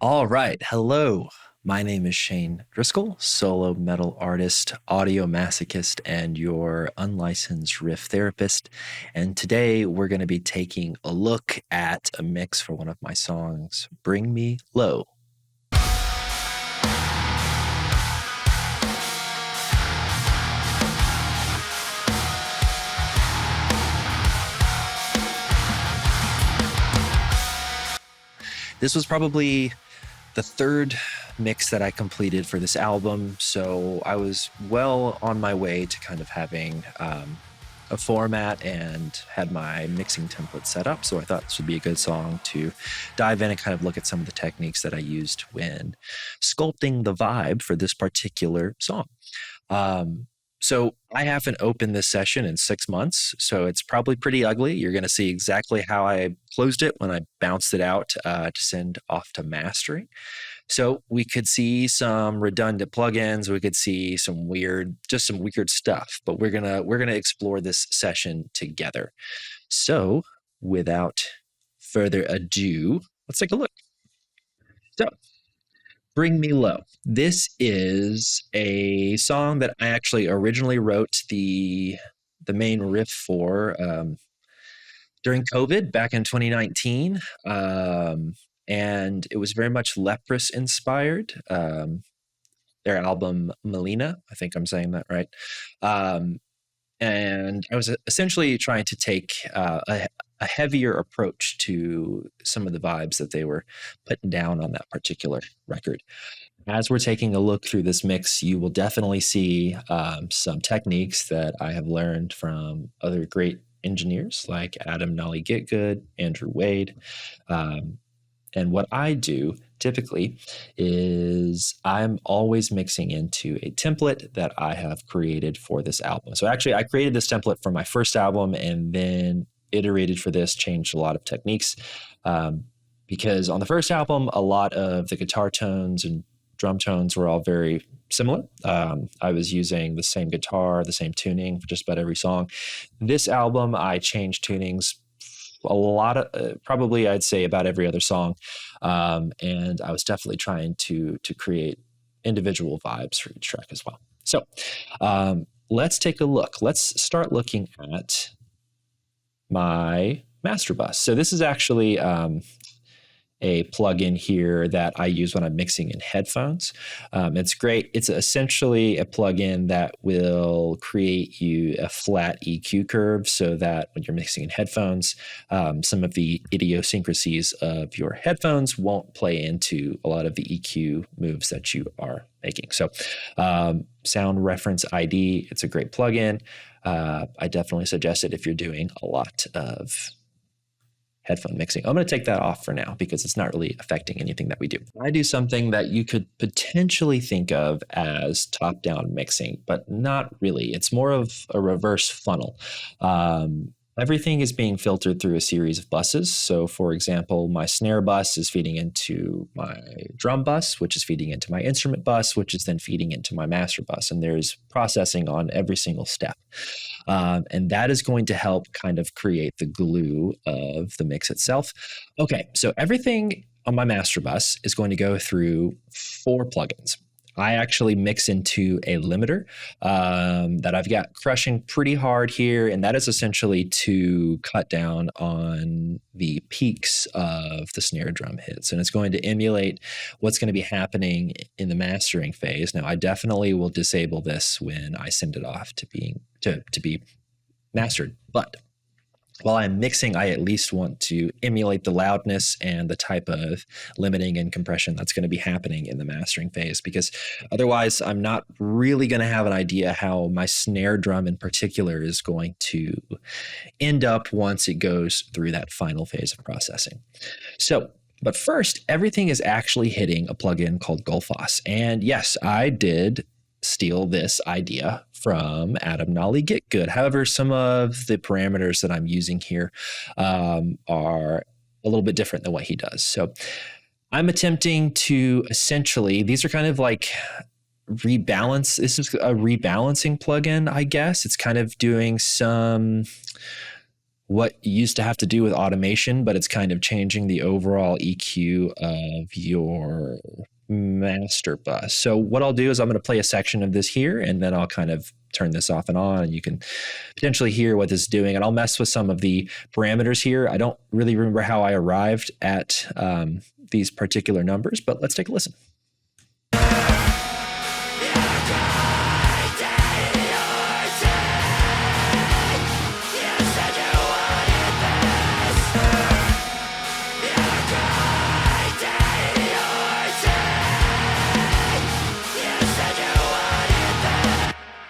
All right. Hello. My name is Shane Driscoll, solo metal artist, audio masochist, and your unlicensed riff therapist. And today we're going to be taking a look at a mix for one of my songs, Bring Me Low. This was probably the third mix that I completed for this album, so I was well on my way to kind of having a format and had my mixing template set up. So I thought this would be a good song to dive in and kind of look at some of the techniques that I used when sculpting the vibe for this particular song. So I haven't opened this session in 6 months, so it's probably pretty ugly. You're going to see exactly how I closed it when I bounced it out to send off to mastering. So we could see some redundant plugins. We could see some weird stuff, but we're gonna explore this session together. So without further ado, let's take a look. So, Bring Me Low. This is a song that I actually originally wrote the main riff for during COVID back in 2019. And it was very much Leprous inspired. Their album Melina, I think I'm saying that right. And I was essentially trying to take a heavier approach to some of the vibes that they were putting down on that particular record. As we're taking a look through this mix, you will definitely see some techniques that I have learned from other great engineers like Adam Nolly Gitgood, Andrew Wade. And what I do typically is I'm always mixing into a template that I have created for this album. So actually, I created this template for my first album and then iterated for this, changed a lot of techniques. Because on the first album, a lot of the guitar tones and drum tones were all very similar. I was using the same guitar, the same tuning for just about every song. This album, I changed tunings a lot of, probably I'd say about every other song. And I was definitely trying to create individual vibes for each track as well. So let's take a look. Let's start looking at my master bus. So this is actually a plugin here that I use when I'm mixing in headphones. It's great. It's essentially a plugin that will create you a flat EQ curve so that when you're mixing in headphones, some of the idiosyncrasies of your headphones won't play into a lot of the EQ moves that you are making. So Sound Reference ID, it's a great plugin. I definitely suggest it if you're doing a lot of headphone mixing. I'm going to take that off for now because it's not really affecting anything that we do. I do something that you could potentially think of as top-down mixing, but not really. It's more of a reverse funnel. Everything is being filtered through a series of buses. So for example, my snare bus is feeding into my drum bus, which is feeding into my instrument bus, which is then feeding into my master bus. And there's processing on every single step. And that is going to help kind of create the glue of the mix itself. Okay, so everything on my master bus is going to go through 4 plugins. I actually mix into a limiter that I've got crushing pretty hard here, and that is essentially to cut down on the peaks of the snare drum hits, and it's going to emulate what's going to be happening in the mastering phase. Now, I definitely will disable this when I send it off to be mastered, but while I'm mixing, I at least want to emulate the loudness and the type of limiting and compression that's going to be happening in the mastering phase, because otherwise I'm not really going to have an idea how my snare drum in particular is going to end up once it goes through that final phase of processing. So, but first, everything is actually hitting a plugin called Gullfoss. And yes, I did steal this idea from Adam Nolly Gitgood. However, some of the parameters that I'm using here are a little bit different than what he does. So I'm attempting to essentially, these are kind of like rebalance. This is a rebalancing plugin, I guess. It's kind of doing some what you used to have to do with automation, but it's kind of changing the overall EQ of your master bus. So what I'll do is I'm going to play a section of this here, and then I'll kind of turn this off and on, and you can potentially hear what this is doing. And I'll mess with some of the parameters here. I don't really remember how I arrived at these particular numbers, but let's take a listen.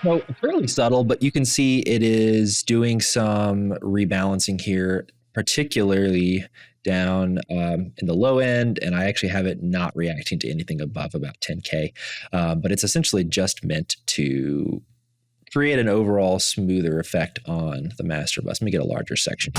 So fairly subtle, but you can see it is doing some rebalancing here, particularly down in the low end, and I actually have it not reacting to anything above about 10K, but it's essentially just meant to create an overall smoother effect on the master bus. Let me get a larger section.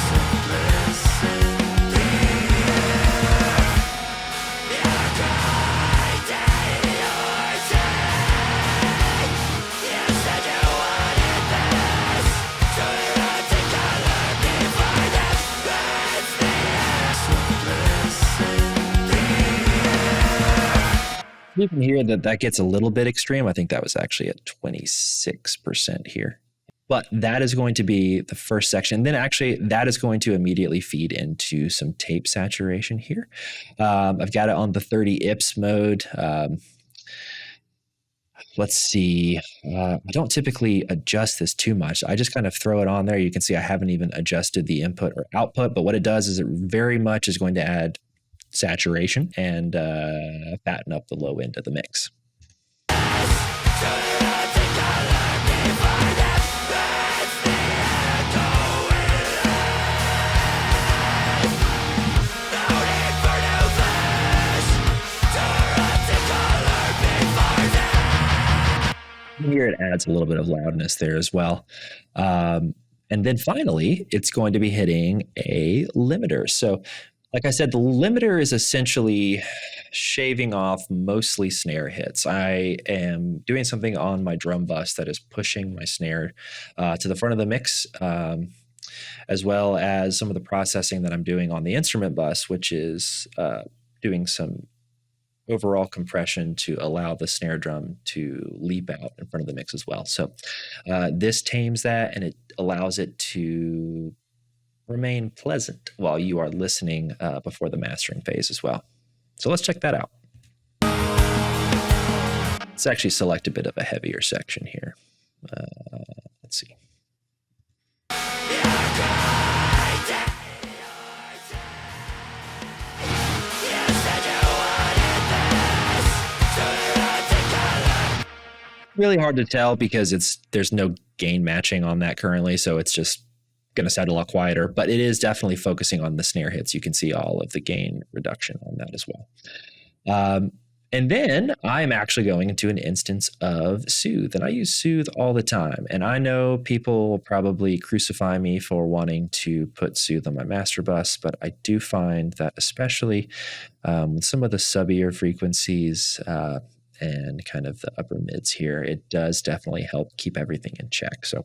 You can hear that gets a little bit extreme. I think that was actually at 26% here. But that is going to be the first section. Then actually that is going to immediately feed into some tape saturation here. I've got it on the 30 IPS mode. Let's see. I don't typically adjust this too much. I just kind of throw it on there. You can see I haven't even adjusted the input or output, but what it does is it very much is going to add saturation and fatten up the low end of the mix. Here it adds a little bit of loudness there as well. And then finally, it's going to be hitting a limiter. So like I said, the limiter is essentially shaving off mostly snare hits. I am doing something on my drum bus that is pushing my snare to the front of the mix, as well as some of the processing that I'm doing on the instrument bus, which is doing some overall compression to allow the snare drum to leap out in front of the mix as well. So this tames that, and it allows it to remain pleasant while you are listening before the mastering phase as well. So let's check that out. Let's actually select a bit of a heavier section here. Let's see. Really hard to tell because there's no gain matching on that currently, so it's just going to sound a lot quieter, but it is definitely focusing on the snare hits. You can see all of the gain reduction on that as well. And then I'm actually going into an instance of Soothe, and I use Soothe all the time. And I know people will probably crucify me for wanting to put Soothe on my master bus, but I do find that especially with some of the sub-ear frequencies and kind of the upper mids here, it does definitely help keep everything in check. So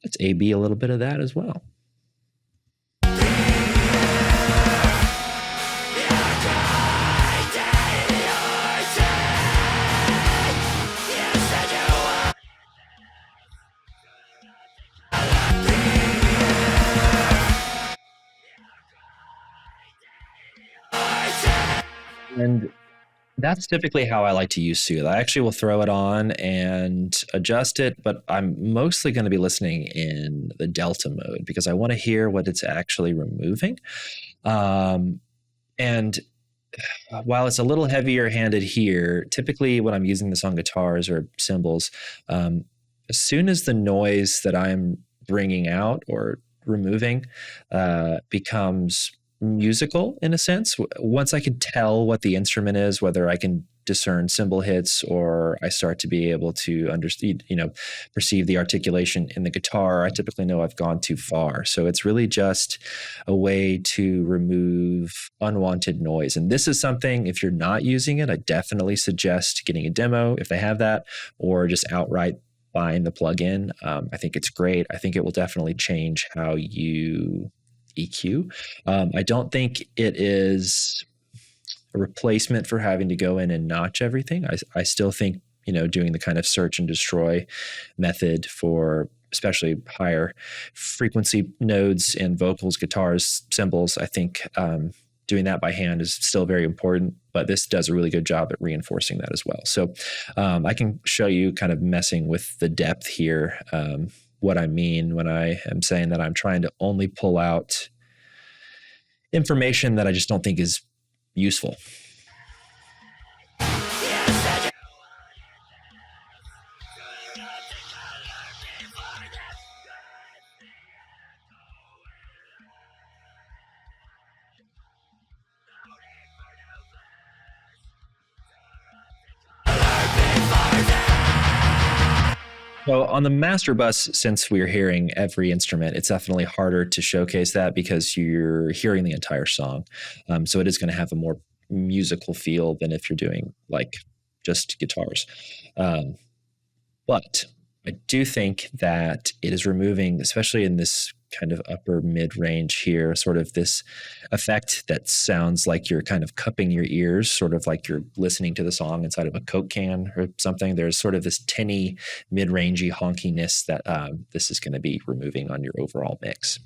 let's A/B a little bit of that as well. And that's typically how I like to use Soothe. I actually will throw it on and adjust it, but I'm mostly going to be listening in the Delta mode because I want to hear what it's actually removing. And while it's a little heavier handed here, typically when I'm using this on guitars or cymbals, as soon as the noise that I'm bringing out or removing becomes musical in a sense, once I can tell what the instrument is, whether I can discern cymbal hits or I start to be able to understand, perceive the articulation in the guitar, I typically know I've gone too far. So it's really just a way to remove unwanted noise. And this is something, if you're not using it, I definitely suggest getting a demo if they have that, or just outright buying the plugin. I think it's great. I think it will definitely change how you EQ. I don't think it is a replacement for having to go in and notch everything. I still think, doing the kind of search and destroy method for especially higher frequency nodes in vocals, guitars, cymbals, I think doing that by hand is still very important, but this does a really good job at reinforcing that as well. So I can show you kind of messing with the depth here, what I mean when I am saying that I'm trying to only pull out information that I just don't think is useful. So on the master bus, since we're hearing every instrument, it's definitely harder to showcase that because you're hearing the entire song. So it is going to have a more musical feel than if you're doing like just guitars. But I do think that it is removing, especially in this kind of upper mid range here, sort of this effect that sounds like you're kind of cupping your ears, sort of like you're listening to the song inside of a Coke can or something. There's sort of this tinny, mid-rangey honkiness that this is going to be removing on your overall mix.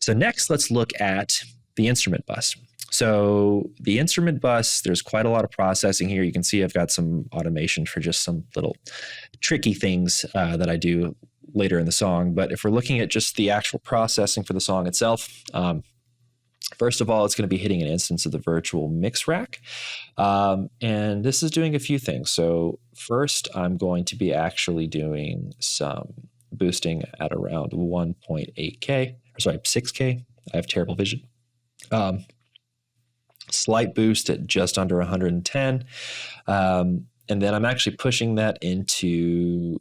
So next, let's look at the instrument bus. So the instrument bus, there's quite a lot of processing here. You can see I've got some automation for just some little tricky things that I do later in the song. But if we're looking at just the actual processing for the song itself, first of all, it's going to be hitting an instance of the virtual mix rack. And this is doing a few things. So first, I'm going to be actually doing some boosting at around 1.8K, or sorry, 6K. I have terrible vision. Slight boost at just under 110. And then I'm actually pushing that into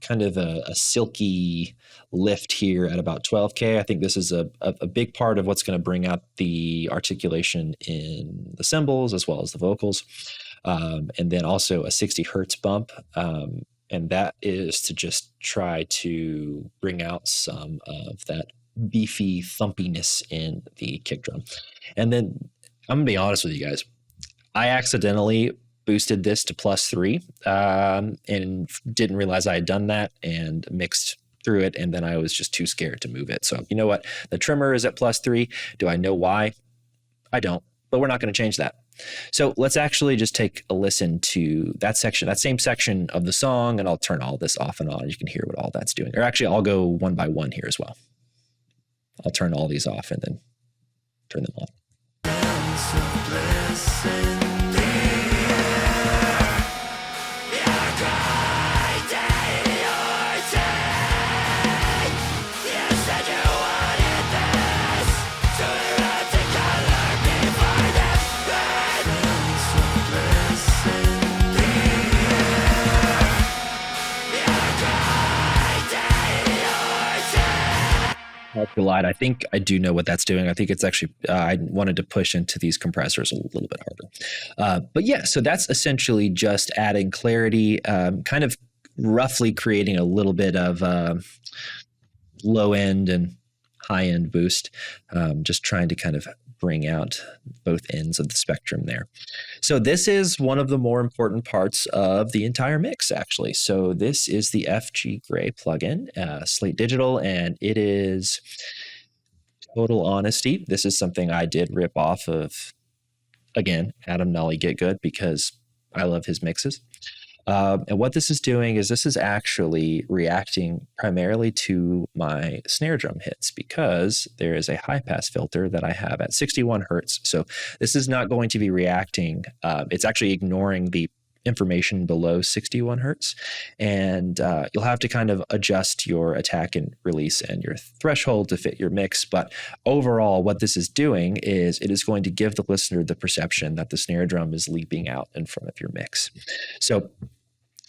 kind of a silky lift here at about 12K. I think this is a big part of what's going to bring out the articulation in the cymbals as well as the vocals. And then also a 60 hertz bump. And that is to just try to bring out some of that beefy thumpiness in the kick drum. And then I'm going to be honest with you guys. I accidentally boosted this to +3 and didn't realize I had done that and mixed through it. And then I was just too scared to move it. So you know what? The trimmer is at +3. Do I know why? I don't, but we're not going to change that. So let's actually just take a listen to that section, that same section of the song, and I'll turn all this off and on. You can hear what all that's doing. Or actually, I'll go one by one here as well. I'll turn all these off and then turn them on. I think I do know what that's doing. I think it's actually, I wanted to push into these compressors a little bit harder. But yeah, so that's essentially just adding clarity, kind of roughly creating a little bit of low end and high end boost, just trying to kind of bring out both ends of the spectrum there. So this is one of the more important parts of the entire mix, actually. So this is the FG Gray plugin, Slate Digital, and it is, total honesty, this is something I did rip off of, again, Adam Nolly Get Good, because I love his mixes. And what this is doing is this is actually reacting primarily to my snare drum hits because there is a high pass filter that I have at 61 hertz. So this is not going to be reacting. It's actually ignoring the information below 61 hertz. And you'll have to kind of adjust your attack and release and your threshold to fit your mix. But overall, what this is doing is it is going to give the listener the perception that the snare drum is leaping out in front of your mix. So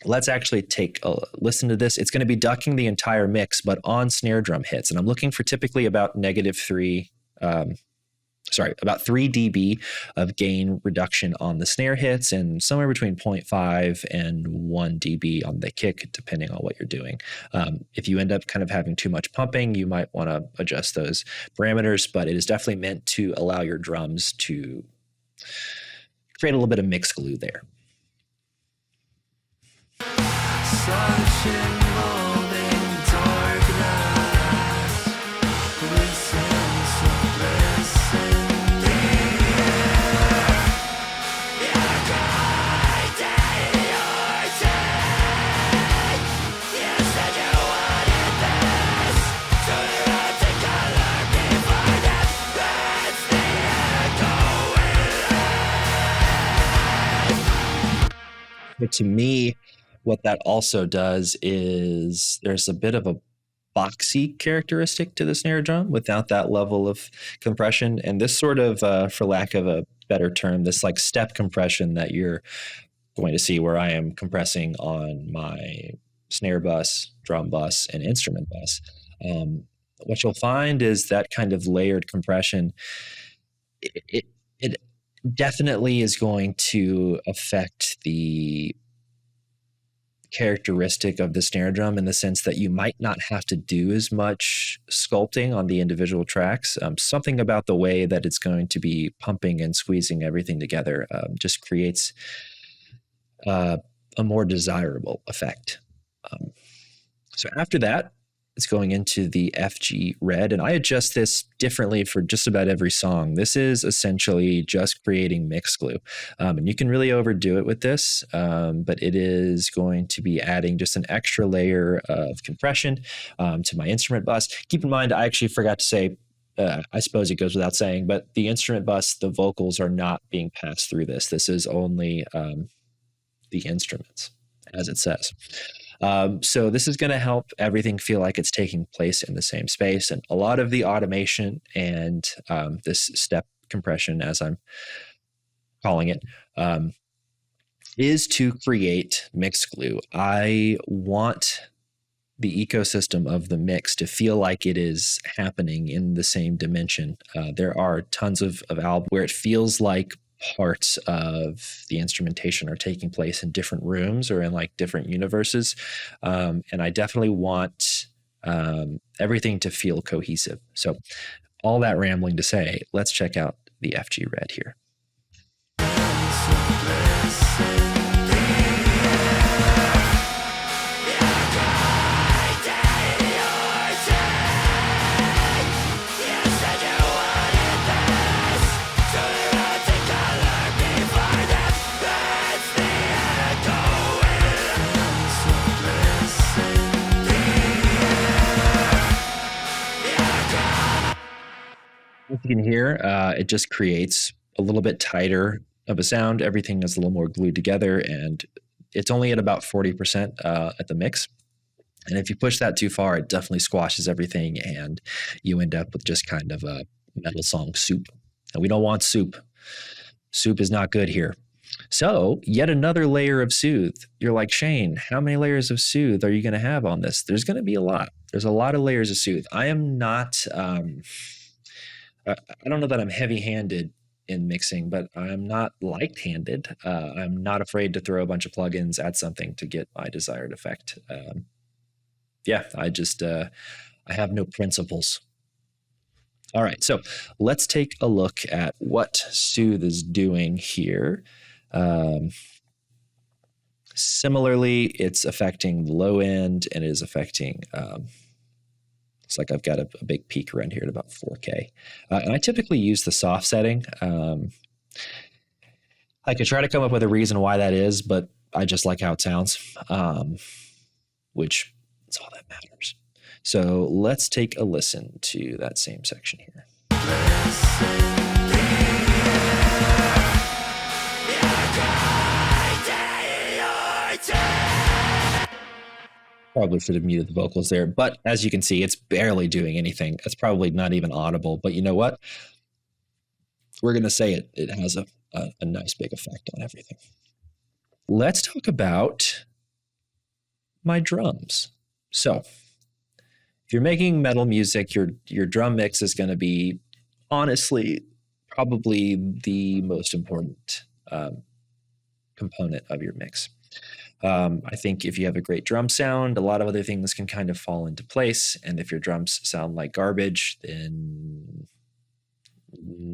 let's actually take a listen to this. It's going to be ducking the entire mix, but on snare drum hits. And I'm looking for typically about -3, about 3 dB of gain reduction on the snare hits and somewhere between 0.5 and 1 dB on the kick, depending on what you're doing. If you end up kind of having too much pumping, you might want to adjust those parameters, but it is definitely meant to allow your drums to create a little bit of mix glue there. But to me, what that also does is there's a bit of a boxy characteristic to the snare drum without that level of compression. And this sort of, for lack of a better term, this like step compression that you're going to see where I am compressing on my snare bus, drum bus, and instrument bus. What you'll find is that kind of layered compression, it definitely is going to affect the characteristic of the snare drum in the sense that you might not have to do as much sculpting on the individual tracks. Something about the way that it's going to be pumping and squeezing everything together just creates a more desirable effect. So after that, it's going into the FG red, and I adjust this differently for just about every song. This is essentially just creating mix glue, and you can really overdo it with this, but it is going to be adding just an extra layer of compression to my instrument bus. Keep in mind, I actually forgot to say, I suppose it goes without saying, but the instrument bus, the vocals are not being passed through this. This is only the instruments, as it says. So this is going to help everything feel like it's taking place in the same space. And a lot of the automation and this step compression, as I'm calling it, is to create mix glue. I want the ecosystem of the mix to feel like it is happening in the same dimension. There are tons of albums where it feels like parts of the instrumentation are taking place in different rooms or in like different universes. And I definitely want everything to feel cohesive. So all that rambling to say, let's check out the FG red here. As you can hear, it just creates a little bit tighter of a sound. Everything is a little more glued together, and it's only at about 40% at the mix. And if you push that too far, it definitely squashes everything, and you end up with just kind of a metal song soup. And we don't want soup. Soup is not good here. So yet another layer of soothe. You're like, Shane, how many layers of soothe are you going to have on this? There's going to be a lot. There's a lot of layers of soothe. I am not... I don't know that I'm heavy-handed in mixing, but I'm not light-handed. I'm not afraid to throw a bunch of plugins at something to get my desired effect. I have no principles. All right, so let's take a look at what Soothe is doing here. Similarly, it's affecting the low end, and it is affecting... It's like I've got a big peak around here at about 4K. And I typically use the soft setting. I could try to come up with a reason why that is, but I just like how it sounds, which is all that matters. So let's take a listen to that same section here. Probably should have muted the vocals there, but as you can see, it's barely doing anything. It's probably not even audible, but you know what? We're going to say it. It has a nice big effect on everything. Let's talk about my drums. So if you're making metal music, your drum mix is going to be honestly probably the most important component of your mix. I think if you have a great drum sound, a lot of other things can kind of fall into place. And if your drums sound like garbage, then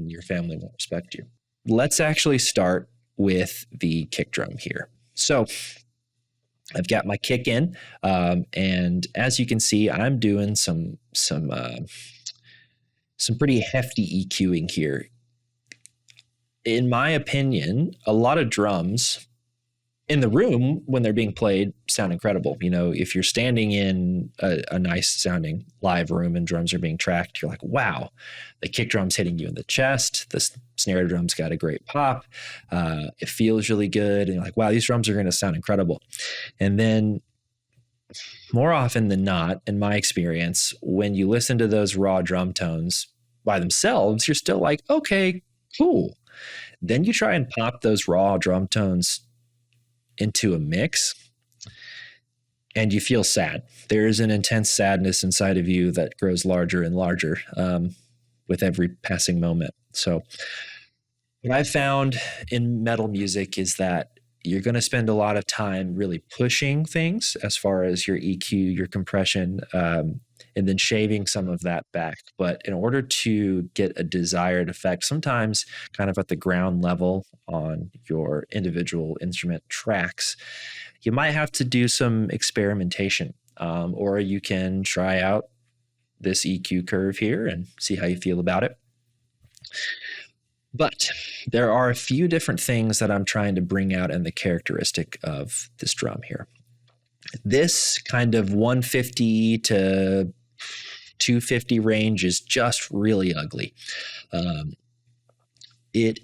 your family won't respect you. Let's actually start with the kick drum here. So I've got my kick in, and as you can see, I'm doing some pretty hefty EQing here. In my opinion, a lot of drums in the room when they're being played sound incredible. You know, if you're standing in a nice sounding live room and drums are being tracked, you're like, wow, the kick drum's hitting you in the chest. The snare drum's got a great pop. It feels really good. And you're like, wow, these drums are going to sound incredible. And then more often than not, in my experience, when you listen to those raw drum tones by themselves, you're still like, okay, cool. Then you try and pop those raw drum tones into a mix and you feel sad. There is an intense sadness inside of you that grows larger and larger with every passing moment. So what I've found in metal music is that you're going to spend a lot of time really pushing things as far as your EQ, your compression, and then shaving some of that back. But in order to get a desired effect, sometimes kind of at the ground level on your individual instrument tracks, you might have to do some experimentation, or you can try out this EQ curve here and see how you feel about it. But there are a few different things that I'm trying to bring out in the characteristic of this drum here. This kind of 150 to 250 range is just really ugly. It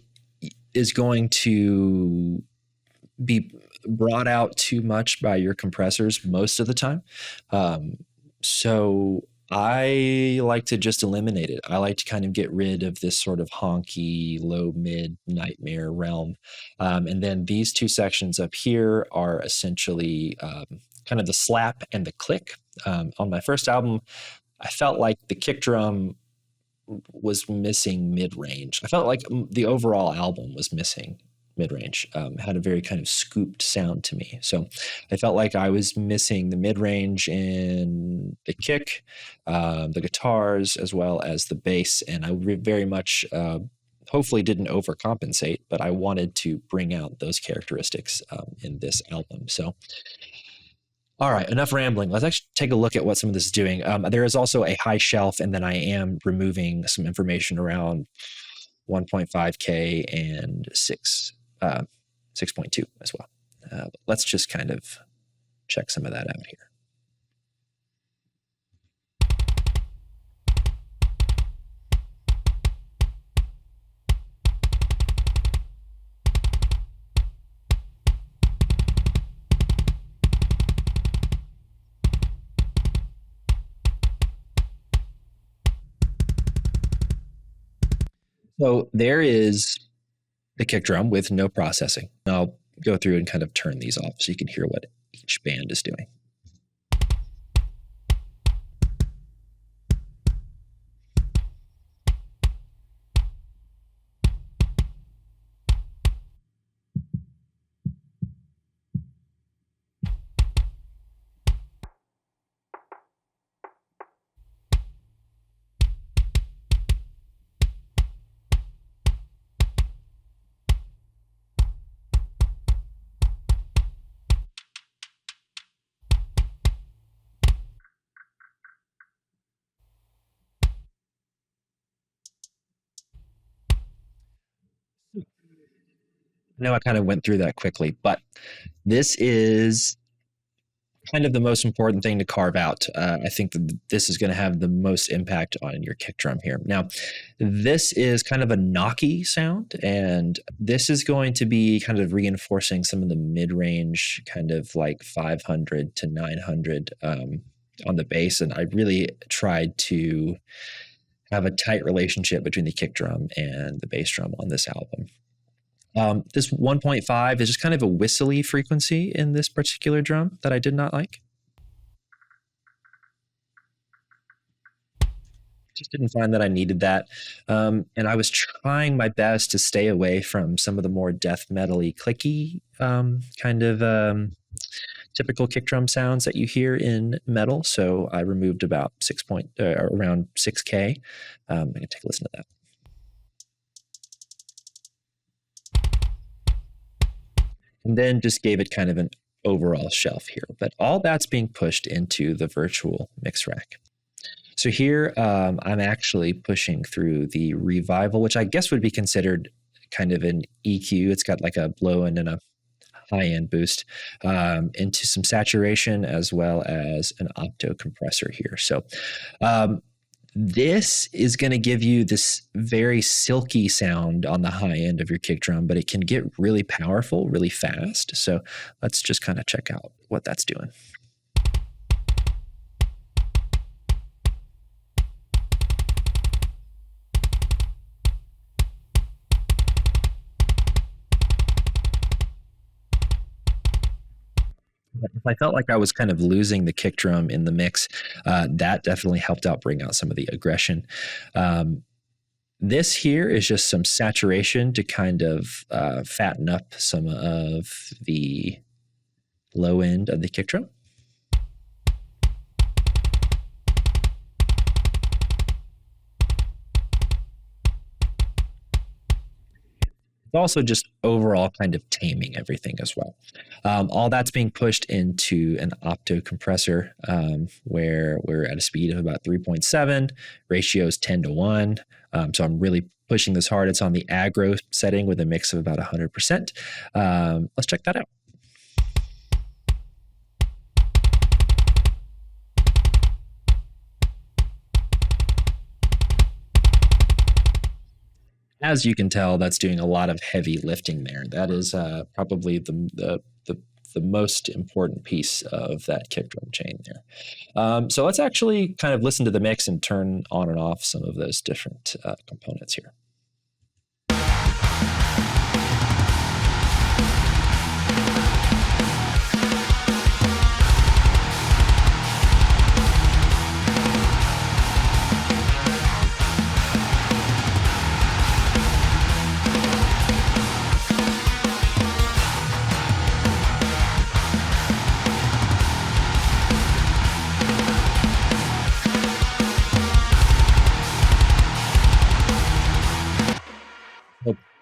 is going to be brought out too much by your compressors most of the time. So I like to just eliminate it. I like to kind of get rid of this sort of honky, low, mid nightmare realm. And then these two sections up here are essentially kind of the slap and the click. On my first album, I felt like the kick drum was missing mid-range. I felt like the overall album was missing mid-range, had a very kind of scooped sound to me. So I felt like I was missing the mid-range in the kick, the guitars, as well as the bass. And I very much hopefully didn't overcompensate, but I wanted to bring out those characteristics in this album. So all right, enough rambling. Let's actually take a look at what some of this is doing. There is also a high shelf, and then I am removing some information around 1.5K and 6.2 as well. Let's just kind of check some of that out here. So there is the kick drum with no processing. I'll go through and kind of turn these off so you can hear what each band is doing. I know I kind of went through that quickly, but this is kind of the most important thing to carve out. I think that this is going to have the most impact on your kick drum here. Now, this is kind of a knocky sound, and this is going to be kind of reinforcing some of the mid-range, kind of like 500 to 900 on the bass. And I really tried to have a tight relationship between the kick drum and the bass drum on this album. This 1.5 is just kind of a whistly frequency in this particular drum that I did not like. just didn't find that I needed that. And I was trying my best to stay away from some of the more death metal-y, clicky kind of typical kick drum sounds that you hear in metal. So I removed about around 6K. I'm going to take a listen to that. And then just gave it kind of an overall shelf here. But all that's being pushed into the virtual mix rack. So here I'm actually pushing through the Revival, which I guess would be considered kind of an EQ. It's got like a low end and a high end boost into some saturation as well as an opto compressor here. So this is going to give you this very silky sound on the high end of your kick drum, but it can get really powerful really fast. So let's just kind of check out what that's doing. If I felt like I was kind of losing the kick drum in the mix, that definitely helped out bring out some of the aggression. This here is just some saturation to kind of fatten up some of the low end of the kick drum. Also just overall kind of taming everything as well. All that's being pushed into an opto compressor where we're at a speed of about 3.7, ratios 10:1. So I'm really pushing this hard. It's on the aggro setting with a mix of about 100%. Let's check that out. As you can tell, that's doing a lot of heavy lifting there. That is probably the most important piece of that kick drum chain there. So let's actually kind of listen to the mix and turn on and off some of those different components here.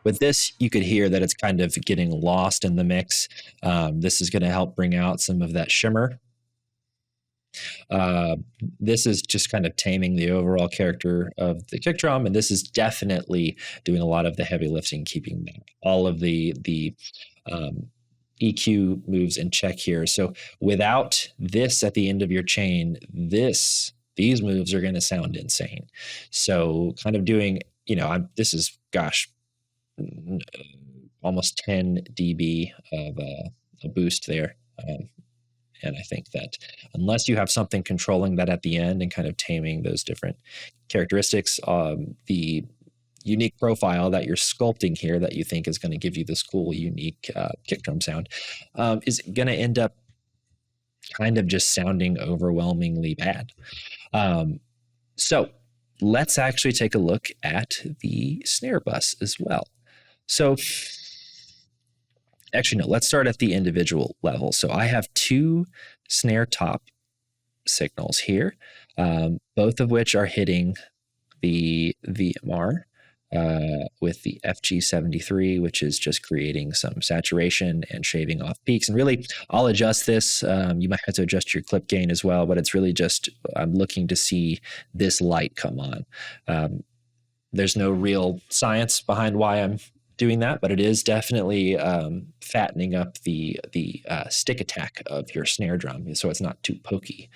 With this, you could hear that it's kind of getting lost in the mix. This is going to help bring out some of that shimmer. This is just kind of taming the overall character of the kick drum, and this is definitely doing a lot of the heavy lifting, keeping all of the EQ moves in check here. So without this at the end of your chain, these moves are going to sound insane. So kind of doing, this is, gosh, almost 10 dB of a boost there. And I think that unless you have something controlling that at the end and kind of taming those different characteristics, the unique profile that you're sculpting here that you think is going to give you this cool, unique kick drum sound is going to end up kind of just sounding overwhelmingly bad. So let's actually take a look at the snare bus as well. So actually, no, let's start at the individual level. So I have two snare top signals here, both of which are hitting the VMR with the FG73, which is just creating some saturation and shaving off peaks. And really, I'll adjust this. You might have to adjust your clip gain as well, but it's really just, I'm looking to see this light come on. There's no real science behind why I'm doing that, but it is definitely fattening up the stick attack of your snare drum, so it's not too pokey,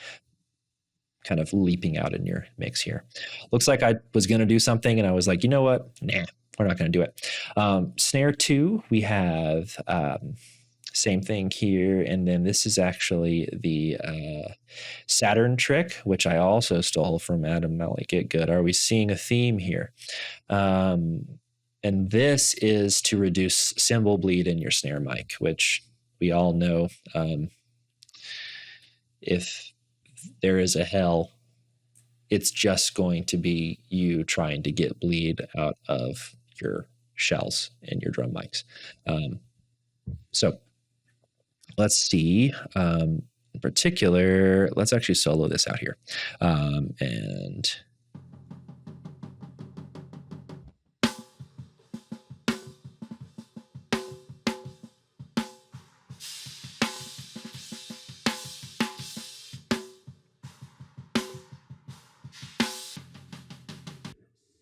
kind of leaping out in your mix here. Looks like I was going to do something, and I was like, you know what? Nah, we're not going to do it. Snare 2, we have same thing here, and then this is actually the Saturn trick, which I also stole from Adam Melly. Get good. Are we seeing a theme here? And this is to reduce cymbal bleed in your snare mic, which we all know if there is a hell, it's just going to be you trying to get bleed out of your shells and your drum mics. So let's see. In particular, let's actually solo this out here. And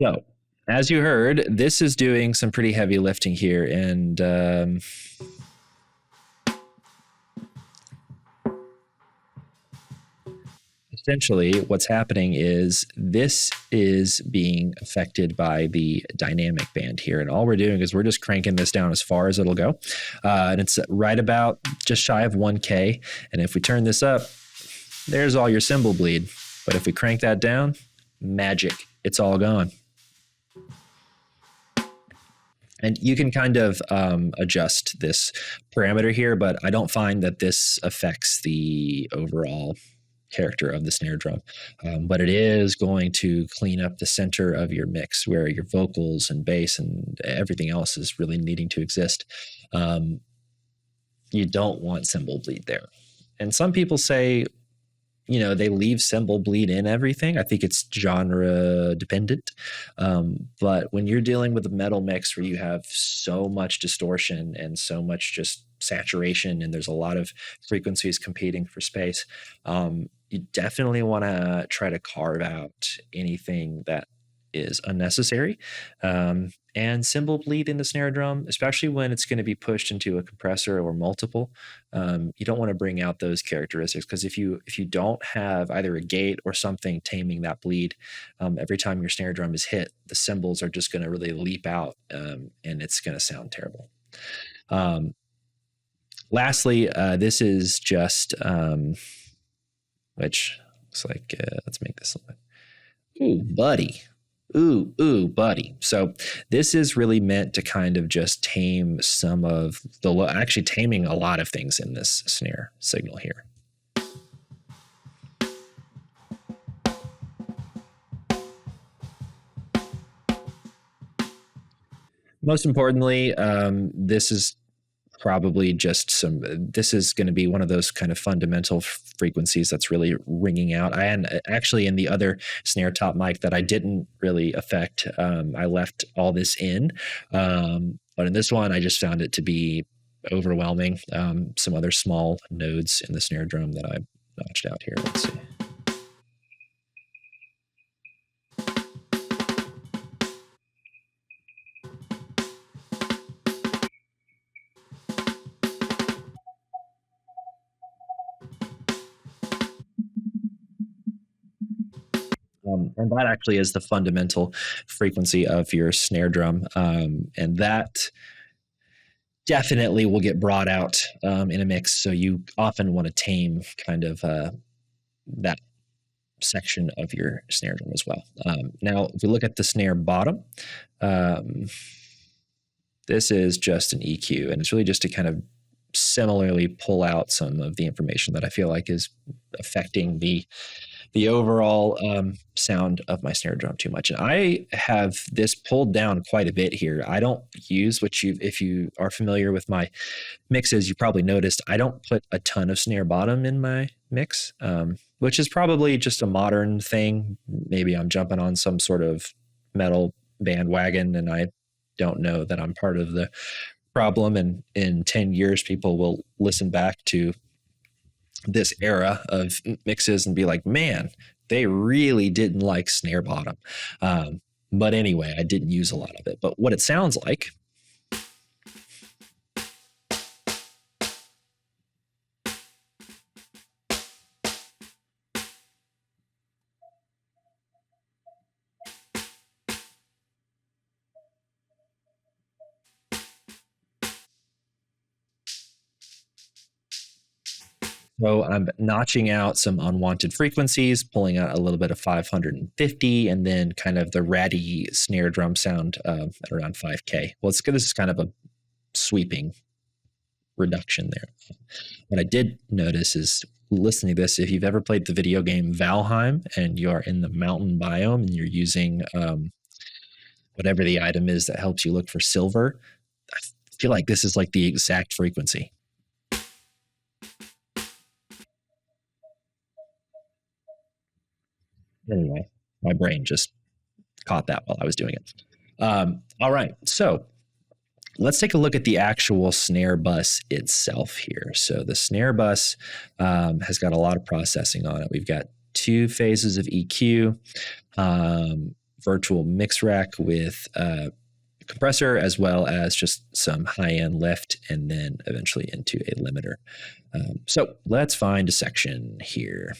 so, as you heard, this is doing some pretty heavy lifting here. And essentially what's happening is this is being affected by the dynamic band here, and all we're doing is we're just cranking this down as far as it'll go, and it's right about just shy of 1K. And if we turn this up, there's all your cymbal bleed. But if we crank that down, magic, it's all gone. And you can kind of adjust this parameter here, but I don't find that this affects the overall character of the snare drum. But it is going to clean up the center of your mix where your vocals and bass and everything else is really needing to exist. You don't want cymbal bleed there. And some people say, they leave cymbal bleed in everything. I think it's genre dependent. But when you're dealing with a metal mix where you have so much distortion and so much just saturation, and there's a lot of frequencies competing for space, you definitely want to try to carve out anything that is unnecessary. And cymbal bleed in the snare drum, especially when it's going to be pushed into a compressor or multiple, you don't want to bring out those characteristics, because if you don't have either a gate or something taming that bleed, every time your snare drum is hit, the cymbals are just going to really leap out, and it's going to sound terrible. Lastly, this is just, which looks like, let's make this look. Ooh, buddy. Ooh, buddy. So this is really meant to kind of just tame some of actually taming a lot of things in this snare signal here. Most importantly, this is probably just this is going to be one of those kind of fundamental frequencies that's really ringing out. And actually in the other snare top mic that I didn't really affect, I left all this in. But in this one, I just found it to be overwhelming. Some other small nodes in the snare drum that I notched out here. Let's see. And that actually is the fundamental frequency of your snare drum. And that definitely will get brought out in a mix. So you often want to tame kind of that section of your snare drum as well. Now, if we look at the snare bottom, this is just an EQ, and it's really just to kind of similarly pull out some of the information that I feel like is affecting the overall sound of my snare drum too much. And I have this pulled down quite a bit here. I don't use if you are familiar with my mixes, you probably noticed I don't put a ton of snare bottom in my mix, which is probably just a modern thing. Maybe I'm jumping on some sort of metal bandwagon and I don't know that I'm part of the problem. And in 10 years, people will listen back to this era of mixes and be like, man, they really didn't like snare bottom. But anyway, I didn't use a lot of it. But what it sounds like So I'm notching out some unwanted frequencies, pulling out a little bit of 550, and then kind of the ratty snare drum sound at around 5K. Well, this is kind of a sweeping reduction there. What I did notice is listening to this, if you've ever played the video game Valheim and you are in the mountain biome and you're using whatever the item is that helps you look for silver, I feel like this is like the exact frequency. Anyway, my brain just caught that while I was doing it. All right, so let's take a look at the actual snare bus itself here. So the snare bus has got a lot of processing on it. We've got 2 phases of EQ, virtual mix rack with compressor, as well as just some high-end lift, and then eventually into a limiter. So let's find a section here.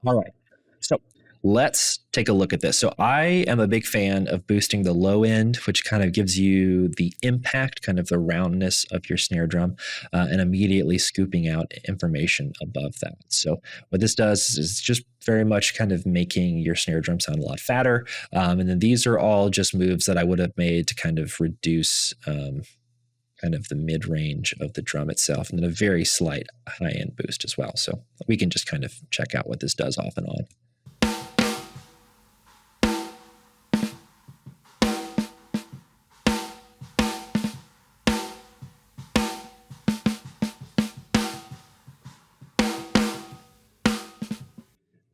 All right. So let's take a look at this. So I am a big fan of boosting the low end, which kind of gives you the impact, kind of the roundness of your snare drum, and immediately scooping out information above that. So what this does is just very much kind of making your snare drum sound a lot fatter. And then these are all just moves that I would have made to kind of reduce kind of the mid-range of the drum itself, and then a very slight high-end boost as well. So we can just kind of check out what this does off and on.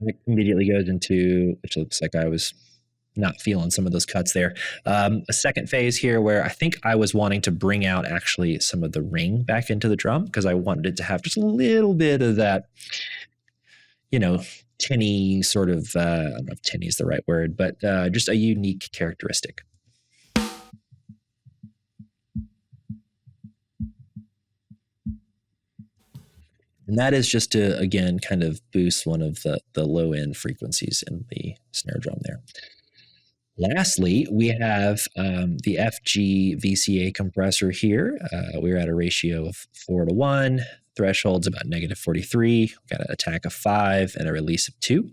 It immediately goes into, which looks like I was not feeling some of those cuts there. A second phase here where I think I was wanting to bring out actually some of the ring back into the drum, because I wanted it to have just a little bit of that, tinny sort of, I don't know if tinny is the right word, but just a unique characteristic. And that is just to, again, kind of boost one of the low end frequencies in the snare drum there. Lastly, we have the FG VCA compressor here. We're at a ratio of 4:1. Threshold's about -43. We've got an attack of 5 and a release of 2.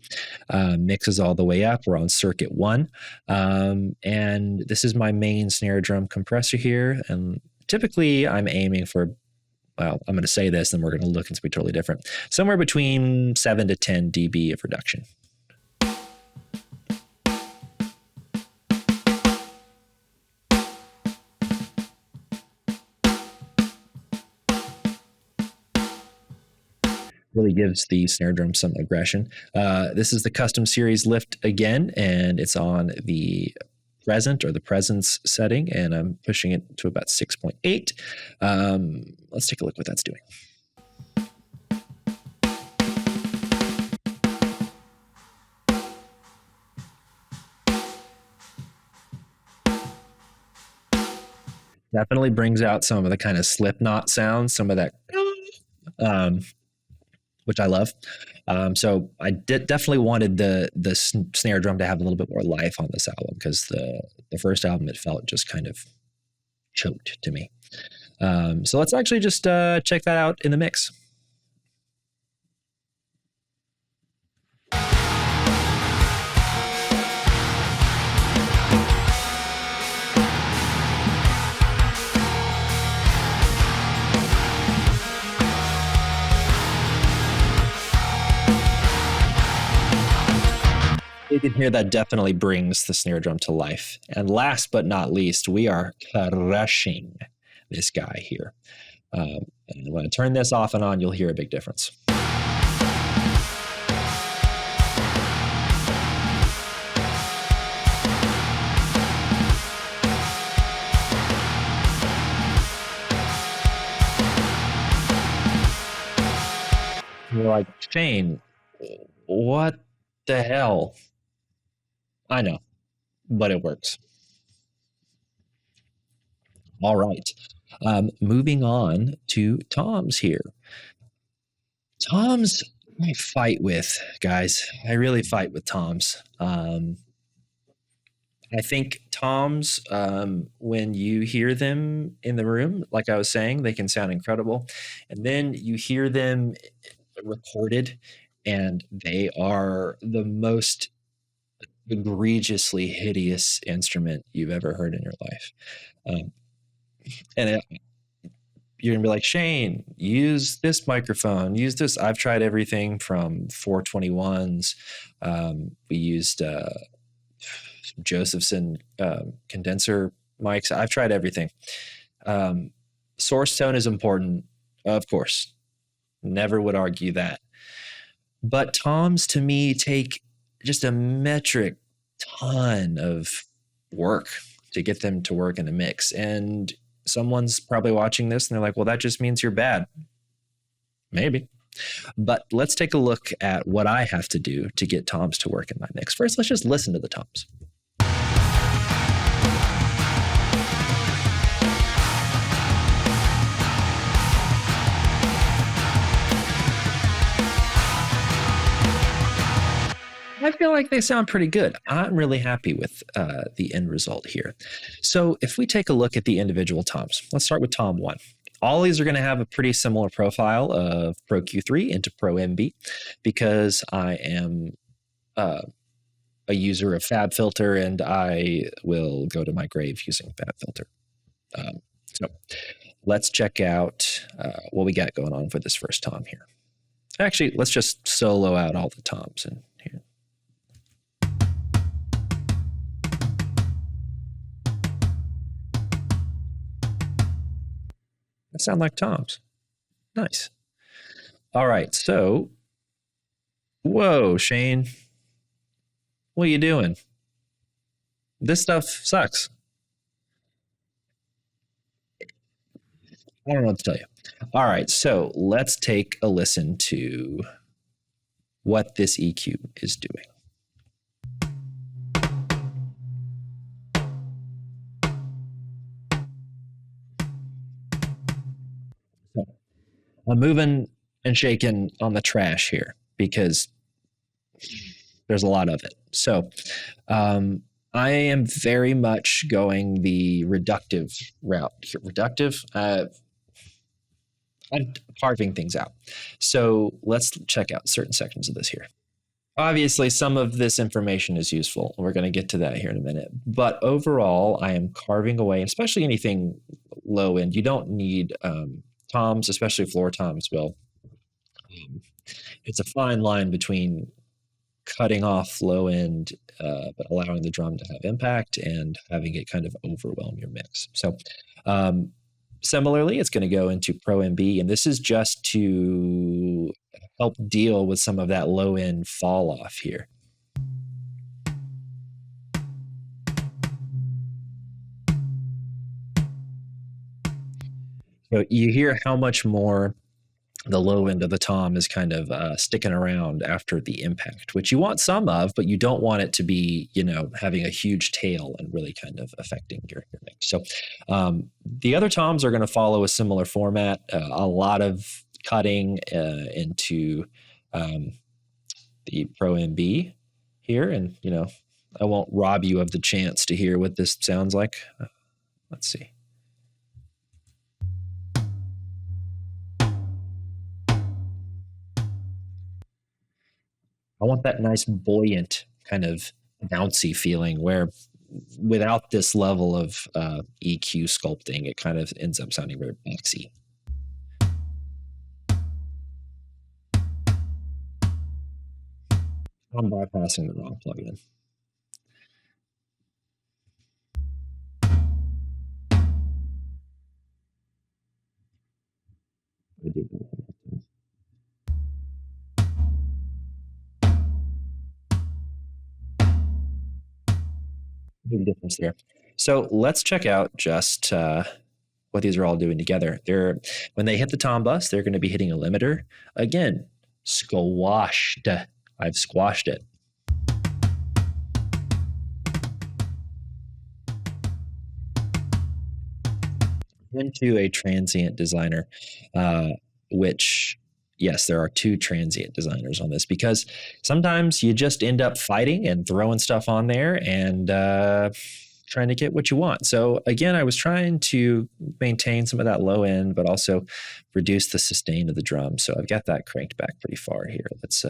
Mixes all the way up. We're on circuit 1. And this is my main snare drum compressor here. And typically I'm aiming for, well, I'm going to say this and we're going to look and be totally different. Somewhere between 7 to 10 dB of reduction. Really gives the snare drum some aggression. This is the custom series lift again, and it's on the present or the presence setting, and I'm pushing it to about 6.8. Let's take a look what that's doing. Definitely brings out some of the kind of Slipknot sounds, some of that, which I love. So I definitely wanted the snare drum to have a little bit more life on this album, because the first album, it felt just kind of choked to me. So let's actually just check that out in the mix. You can hear that definitely brings the snare drum to life. And last but not least, we are crushing this guy here. And when I turn this off and on, you'll hear a big difference. You're like, Shane, what the hell? I know, but it works. All right. Moving on to toms here. Toms, I fight with, guys. I really fight with toms. I think toms, when you hear them in the room, like I was saying, they can sound incredible. And then you hear them recorded, and they are the most egregiously hideous instrument you've ever heard in your life. Um, and you're gonna be like, Shane, use this microphone, use this. I've tried everything from 421s. We used Josephson condenser mics. I've tried everything. Um, Source tone is important, of course. Never would argue that. But toms to me take just a metric ton of work to get them to work in a mix. And someone's probably watching this and they're like, well, that just means you're bad. Maybe. But let's take a look at what I have to do to get toms to work in my mix. First, let's just listen to the toms. I feel like they sound pretty good. I'm really happy with the end result here. So if we take a look at the individual toms, let's start with tom 1. All these are going to have a pretty similar profile of Pro Q3 into Pro MB because I am a user of FabFilter and I will go to my grave using FabFilter. So let's check out what we got going on for this first tom here. Actually, let's just solo out all the toms in here. That sound like toms. Nice. All right, so, whoa, Shane, what are you doing? This stuff sucks. I don't know what to tell you. All right, so let's take a listen to what this EQ is doing. I'm moving and shaking on the trash here because there's a lot of it. So I am very much going the reductive route. Reductive? I'm carving things out. So let's check out certain sections of this here. Obviously, some of this information is useful. We're going to get to that here in a minute. But overall, I am carving away, especially anything low end. You don't need toms, especially floor toms. Well, it's a fine line between cutting off low end, but allowing the drum to have impact and having it kind of overwhelm your mix. So similarly, it's going to go into Pro MB, and this is just to help deal with some of that low end fall off here. So you hear how much more the low end of the tom is kind of sticking around after the impact, which you want some of, but you don't want it to be, having a huge tail and really kind of affecting your mix. So the other toms are going to follow a similar format, a lot of cutting into the Pro MB here. And, I won't rob you of the chance to hear what this sounds like. Let's see. I want that nice buoyant kind of bouncy feeling where without this level of EQ sculpting, it kind of ends up sounding very boxy. I'm bypassing the wrong plugin. I do that. Big difference there. So let's check out just what these are all doing together. When they hit the tom bus, they're going to be hitting a limiter. Again, squashed. I've squashed it. Into a transient designer, which, yes, there are two transient designers on this because sometimes you just end up fighting and throwing stuff on there and trying to get what you want. So again, I was trying to maintain some of that low end, but also reduce the sustain of the drum. So I've got that cranked back pretty far here. Let's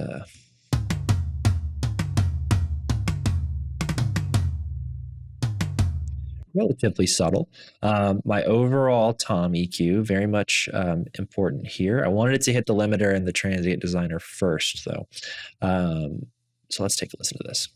relatively subtle. My overall tom EQ, very much important here. I wanted it to hit the limiter and the transient designer first, though. So let's take a listen to this.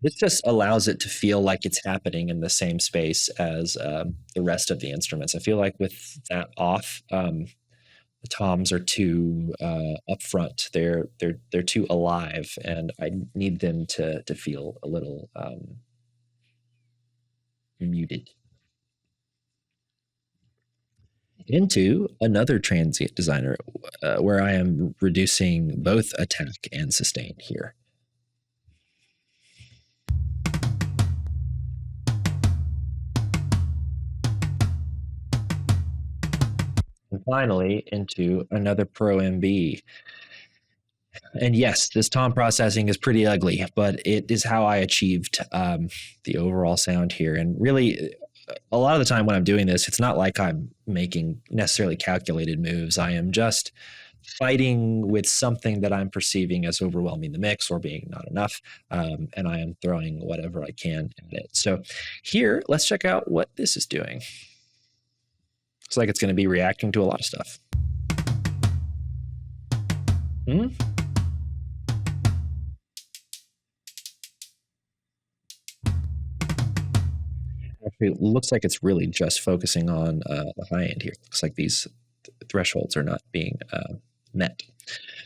This just allows it to feel like it's happening in the same space as the rest of the instruments. I feel like with that off, the toms are too upfront. They're too alive, and I need them to feel a little muted. Into another transient designer, where I am reducing both attack and sustain here. And finally, into another Pro MB. And yes, this tom processing is pretty ugly, but it is how I achieved the overall sound here. And really, a lot of the time when I'm doing this, it's not like I'm making necessarily calculated moves. I am just fighting with something that I'm perceiving as overwhelming the mix or being not enough. And I am throwing whatever I can at it. So here, let's check out what this is doing. Looks like it's going to be reacting to a lot of stuff. Actually, it looks like it's really just focusing on the high end here. Looks like these thresholds are not being met.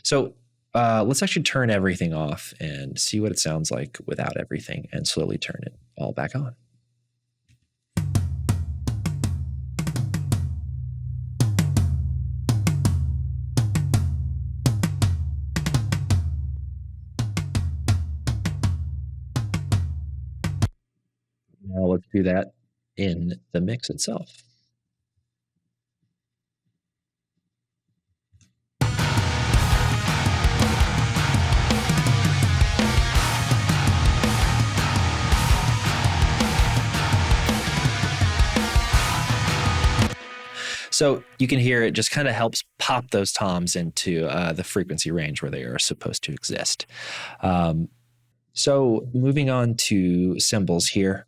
So let's actually turn everything off and see what it sounds like without everything and slowly turn it all back on. Now let's do that in the mix itself. So you can hear it just kind of helps pop those toms into the frequency range where they are supposed to exist. So moving on to cymbals here.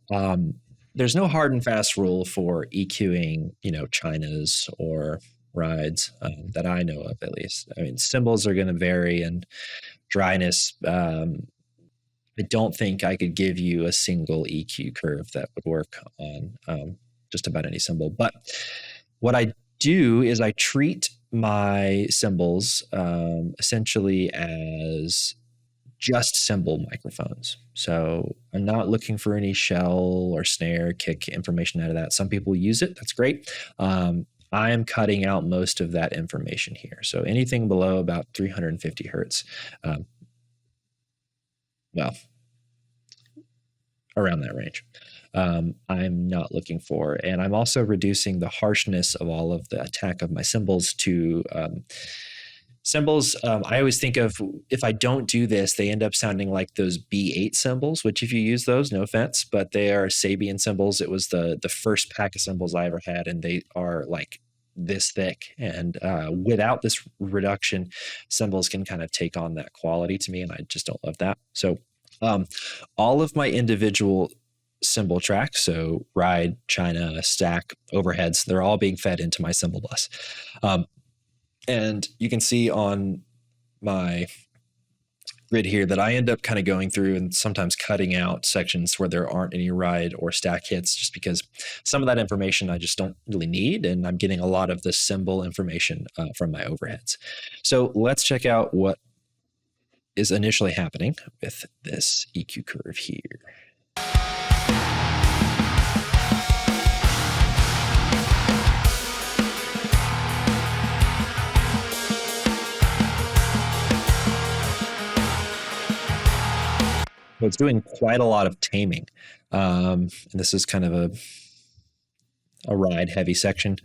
There's no hard and fast rule for EQing, Chinas or rides that I know of, at least. I mean, cymbals are going to vary in dryness. I don't think I could give you a single EQ curve that would work on just about any cymbal. But what I do is I treat my cymbals essentially as just cymbal microphones. So I'm not looking for any shell or snare, kick information out of that. Some people use it. That's great. I am cutting out most of that information here. So anything below about 350 hertz, around that range. I'm not looking for. And I'm also reducing the harshness of all of the attack of my cymbals to cymbals. I always think of, if I don't do this, they end up sounding like those B8 cymbals, which if you use those, no offense, but they are Sabian cymbals. It was the first pack of cymbals I ever had, and they are like this thick. And without this reduction, cymbals can kind of take on that quality to me, and I just don't love that. So all of my individual cymbal tracks, so ride, China, stack, overheads, they're all being fed into my cymbal bus. And you can see on my grid here that I end up kind of going through and sometimes cutting out sections where there aren't any ride or stack hits, just because some of that information I just don't really need, and I'm getting a lot of the cymbal information from my overheads. So let's check out what is initially happening with this EQ curve here. So it's doing quite a lot of taming. And this is kind of a ride heavy section.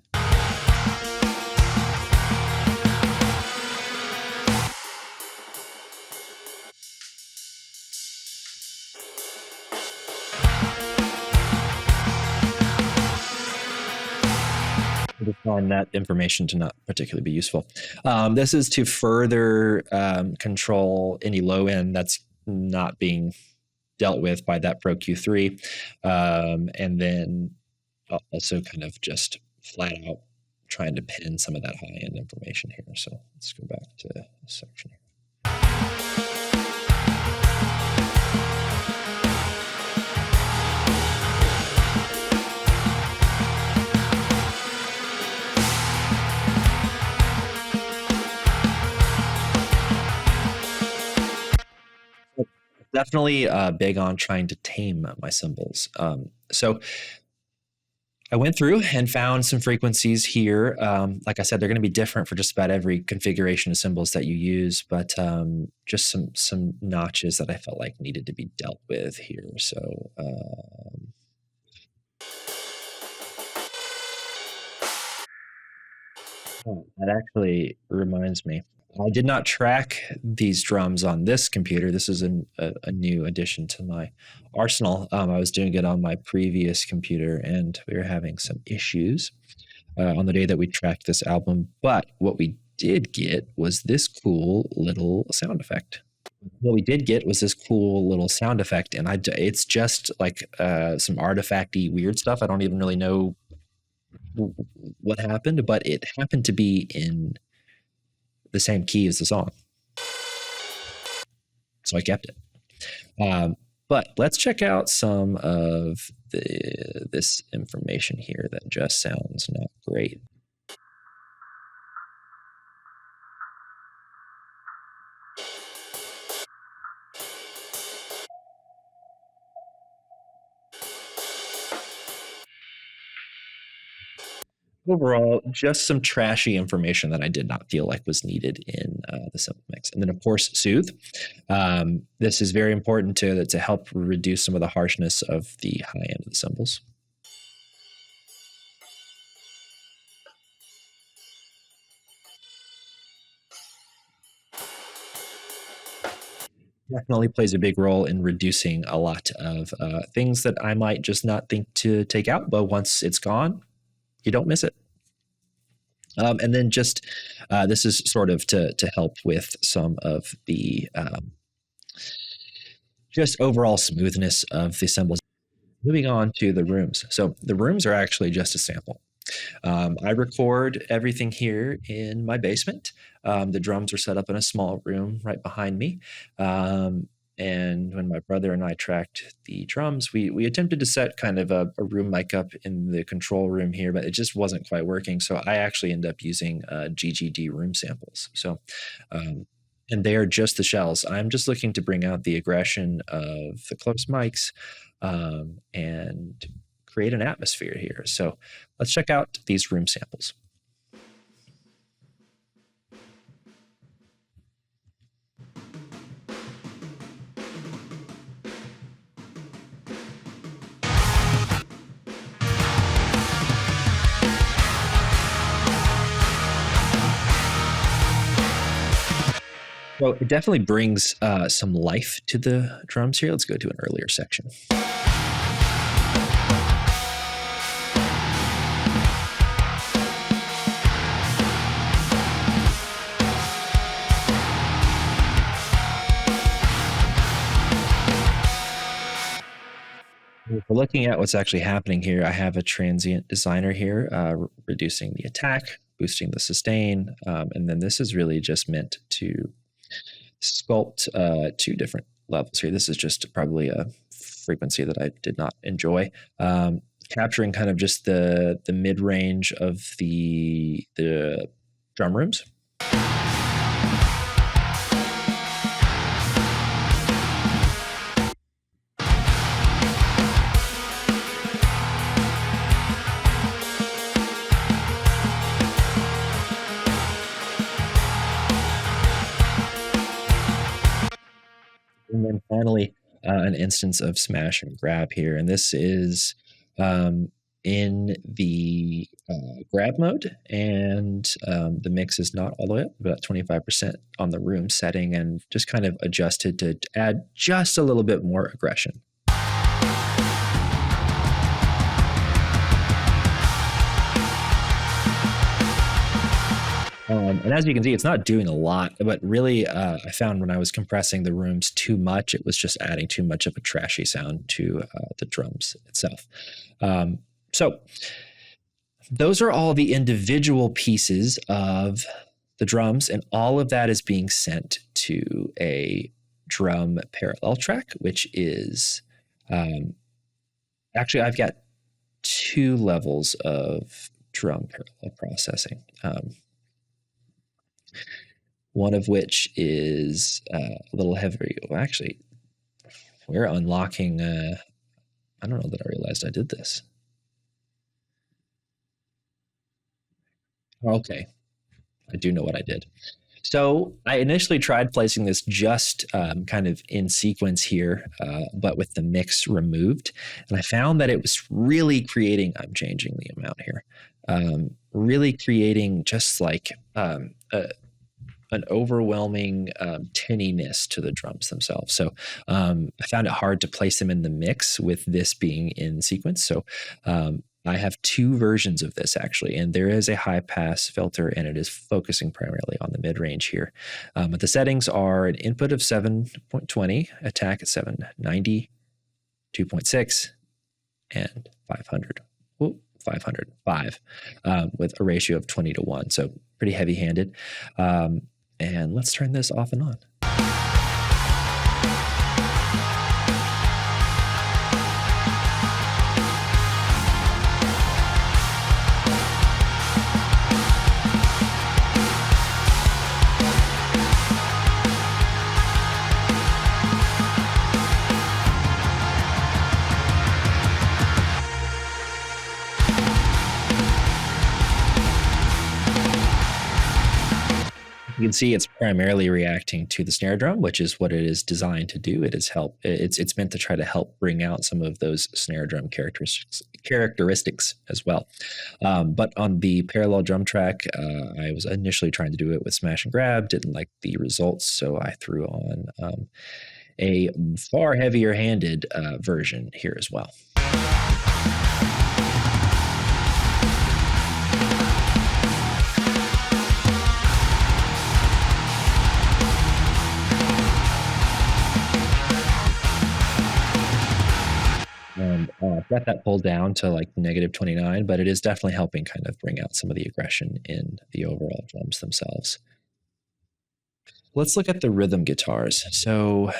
I just find that information to not particularly be useful. This is to further control any low end that's not being dealt with by that Pro Q3. And then also kind of just flat out trying to pin some of that high end information here. So let's go back to this section here. Definitely big on trying to tame my cymbals. So I went through and found some frequencies here. Like I said, they're going to be different for just about every configuration of cymbals that you use, but just some notches that I felt like needed to be dealt with here. So that actually reminds me. I did not track these drums on this computer. This is a new addition to my arsenal. I was doing it on my previous computer, and we were having some issues on the day that we tracked this album. But what we did get was this cool little sound effect. What we did get was this cool little sound effect, and it's just like some artifacty weird stuff. I don't even really know what happened, but it happened to be in the same key as the song. So I kept it. But let's check out some of this information here that just sounds not great. Overall, just some trashy information that I did not feel like was needed in the cymbal mix. And then, of course, soothe. This is very important to help reduce some of the harshness of the high end of the cymbals. Definitely plays a big role in reducing a lot of things that I might just not think to take out, but once it's gone, you don't miss it. And then just this is sort of to help with some of the just overall smoothness of the cymbals. Moving on to the rooms. So the rooms are actually just a sample. I record everything here in my basement. The drums are set up in a small room right behind me. And when my brother and I tracked the drums, we attempted to set kind of a room mic up in the control room here, but it just wasn't quite working. So I actually ended up using GGD room samples. So, and they are just the shells. I'm just looking to bring out the aggression of the close mics and create an atmosphere here. So let's check out these room samples. So it definitely brings some life to the drums here. Let's go to an earlier section. If we're looking at what's actually happening here, I have a transient designer here, reducing the attack, boosting the sustain, and then this is really just meant to sculpt two different levels here. This is just probably a frequency that I did not enjoy. Capturing kind of just the mid-range of the drum rooms. And then finally, an instance of smash and grab here. And this is in the grab mode, and the mix is not all the way up, about 25% on the room setting, and just kind of adjusted to add just a little bit more aggression. And as you can see, it's not doing a lot, but really, I found when I was compressing the rooms too much, it was just adding too much of a trashy sound to the drums itself. So those are all the individual pieces of the drums, and all of that is being sent to a drum parallel track, which is actually, I've got two levels of drum parallel processing. One of which is a little heavier. Well, actually, we're unlocking. I don't know that I realized I did this. Okay, I do know what I did. So I initially tried placing this just kind of in sequence here, but with the mix removed. And I found that it was really creating, I'm changing the amount here, really creating just like an overwhelming tinniness to the drums themselves. So I found it hard to place them in the mix with this being in sequence. So I have two versions of this actually, and there is a high pass filter and it is focusing primarily on the mid range here. But the settings are an input of 7.20, attack at 790, 2.6, and 500. Ooh, 505 with a ratio of 20 to 1. So pretty heavy handed. And let's turn this off and on. You can see it's primarily reacting to the snare drum, which is what it is designed to do. It is help. It's meant to try to help bring out some of those snare drum characteristics as well. But on the parallel drum track, I was initially trying to do it with smash and grab, didn't like the results, so I threw on a far heavier handed version here as well. And got that pulled down to like negative 29, but it is definitely helping kind of bring out some of the aggression in the overall drums themselves. Let's look at the rhythm guitars. So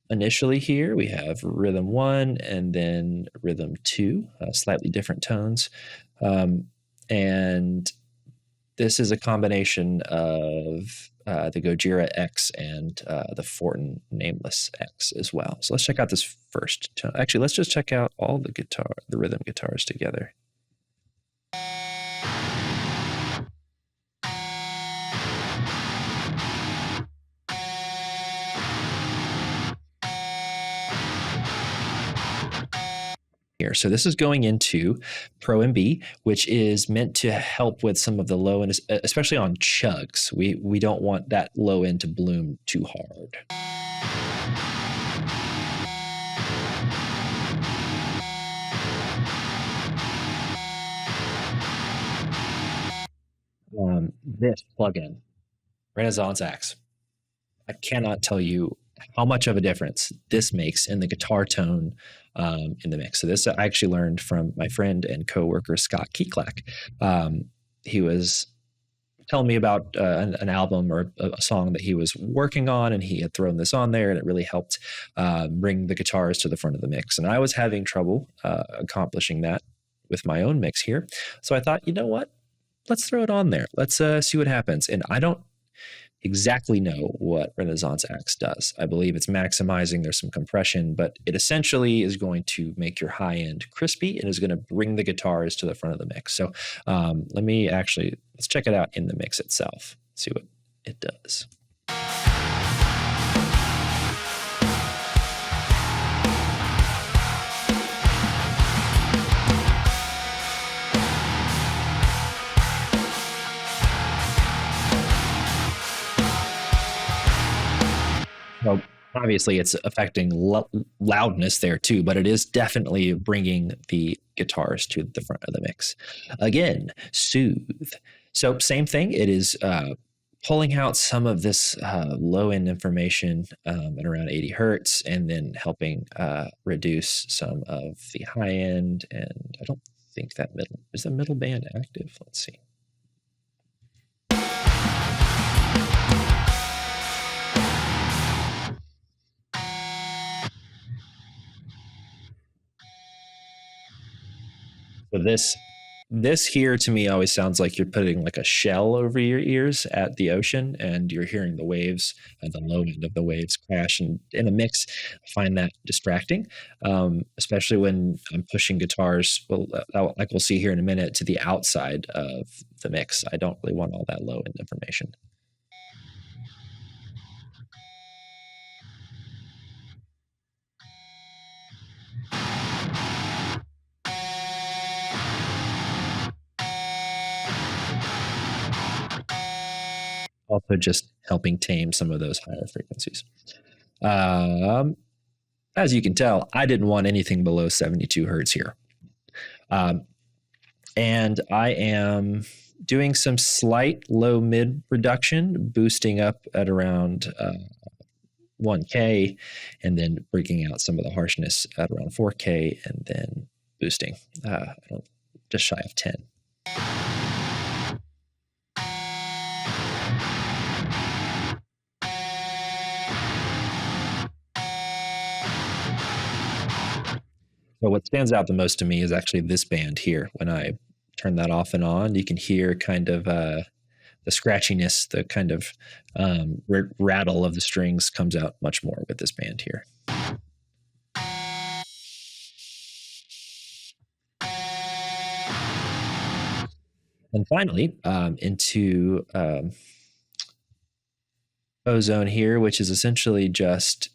initially here we have rhythm 1 and then rhythm 2, slightly different tones. And this is a combination of the Gojira X and the Fortin Nameless X as well. So let's check out this first tone. Actually, let's just check out all the rhythm guitars together. Here. So this is going into Pro MB, which is meant to help with some of the low end, especially on chugs. We don't want that low end to bloom too hard. This plugin, Renaissance Axe. I cannot tell you how much of a difference this makes in the guitar tone in the mix. So this I actually learned from my friend and coworker Scott Keeklack. He was telling me about an album or a song that he was working on, and he had thrown this on there, and it really helped bring the guitars to the front of the mix. And I was having trouble accomplishing that with my own mix here. So I thought, you know what? Let's throw it on there. Let's see what happens. And I don't exactly know what Renaissance Axe does. I believe it's maximizing. There's some compression, but it essentially is going to make your high end crispy and is going to bring the guitars to the front of the mix. So let's check it out in the mix itself, see what it does. So obviously it's affecting loudness there too, but it is definitely bringing the guitars to the front of the mix. Again, soothe, So same thing. It is pulling out some of this low end information at around 80 hertz, and then helping reduce some of the high end. And I don't think that middle band active. Let's see. So this here to me always sounds like you're putting like a shell over your ears at the ocean, and you're hearing the waves and the low end of the waves crash. And in a mix, I find that distracting, especially when I'm pushing guitars. Well, like we'll see here in a minute, to the outside of the mix. I don't really want all that low end information. Also, just helping tame some of those higher frequencies. Um, as you can tell, I didn't want anything below 72 hertz here. And I am doing some slight low mid reduction, boosting up at around 1K, and then breaking out some of the harshness at around 4K, and then boosting just shy of 10. So what stands out the most to me is actually this band here. When I turn that off and on, you can hear kind of the scratchiness, the kind of rattle of the strings comes out much more with this band here. And finally, into ozone here, which is essentially just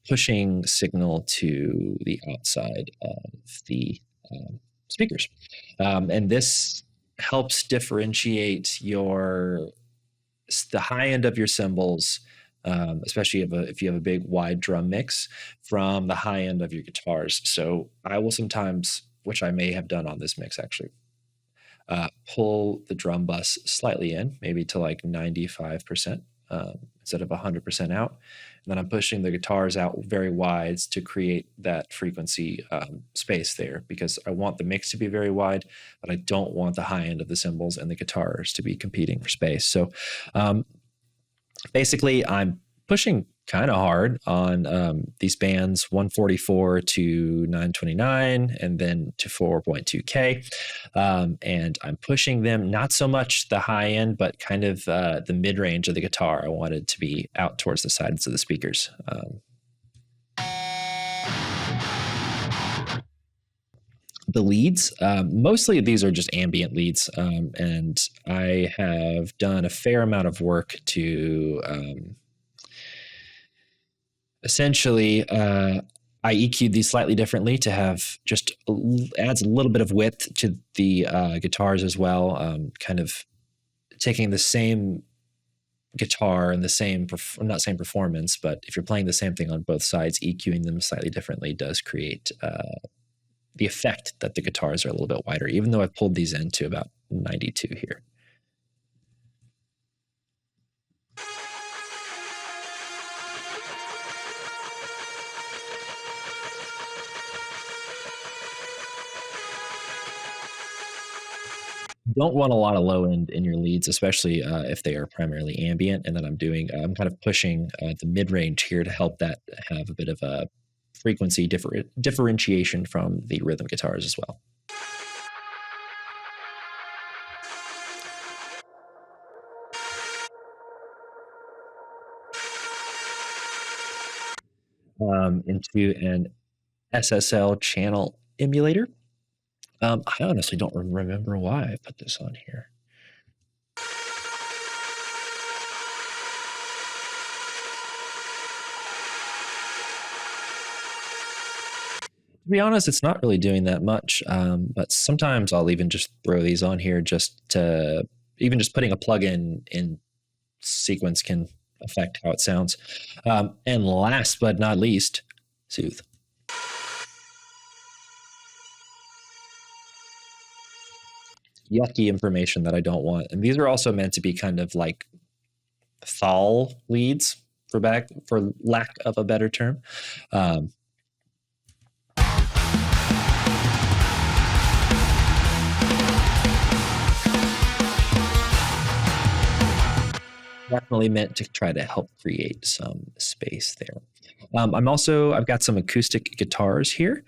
pushing signal to the outside of the speakers. And this helps differentiate the high end of your cymbals, especially if you have a big wide drum mix, from the high end of your guitars. So I will sometimes, which I may have done on this mix actually, pull the drum bus slightly in, maybe to like 95%, instead of 100% out. And then I'm pushing the guitars out very wide to create that frequency space there, because I want the mix to be very wide, but I don't want the high end of the cymbals and the guitars to be competing for space. So basically, I'm pushing kind of hard on these bands 144 to 929 and then to 4.2K. And I'm pushing them not so much the high end, but kind of the mid range of the guitar. I wanted to be out towards the sides of the speakers. The leads, mostly these are just ambient leads, and I have done a fair amount of work to essentially I EQ'd these slightly differently to have just adds a little bit of width to the guitars as well, kind of taking the same guitar and the same not same performance, but if you're playing the same thing on both sides, EQing them slightly differently does create the effect that the guitars are a little bit wider, even though I've pulled these into about 92 here. Don't want a lot of low end in your leads, especially if they are primarily ambient. And then I'm kind of pushing the mid range here to help that have a bit of a frequency differentiation from the rhythm guitars as well. Into an SSL channel emulator. I honestly don't remember why I put this on here. To be honest, it's not really doing that much, but sometimes I'll even just throw these on here even just putting a plugin in sequence can affect how it sounds. And last but not least, Soothe. yucky information that I don't want. And these are also meant to be kind of like thal leads, for lack of a better term. Definitely meant to try to help create some space there. I've got some acoustic guitars here.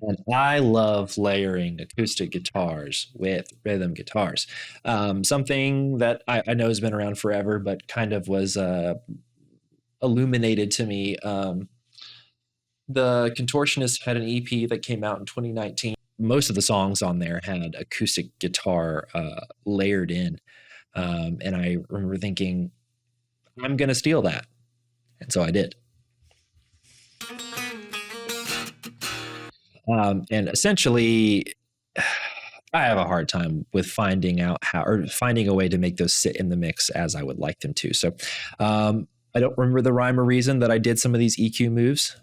And I love layering acoustic guitars with rhythm guitars. Something that I know has been around forever, but kind of was illuminated to me. The Contortionist had an EP that came out in 2019. Most of the songs on there had acoustic guitar layered in. And I remember thinking, I'm going to steal that. And so I did. And essentially, I have a hard time with finding a way to make those sit in the mix as I would like them to. So I don't remember the rhyme or reason that I did some of these EQ moves.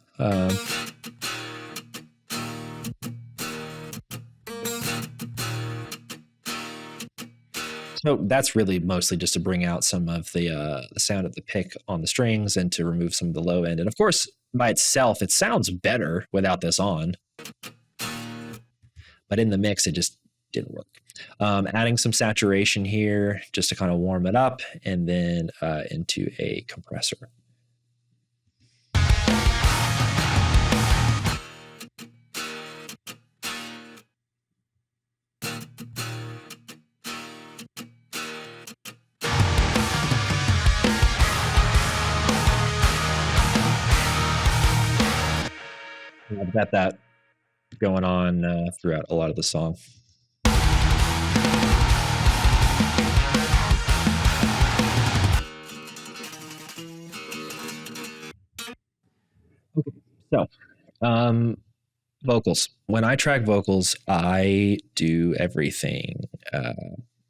So that's really mostly just to bring out some of the sound of the pick on the strings and to remove some of the low end. And of course, by itself, it sounds better without this on. But in the mix, it just didn't work. Adding some saturation here just to kind of warm it up, and then into a compressor. I've got that going on throughout a lot of the song. Okay, so vocals. When I track vocals, I do everything.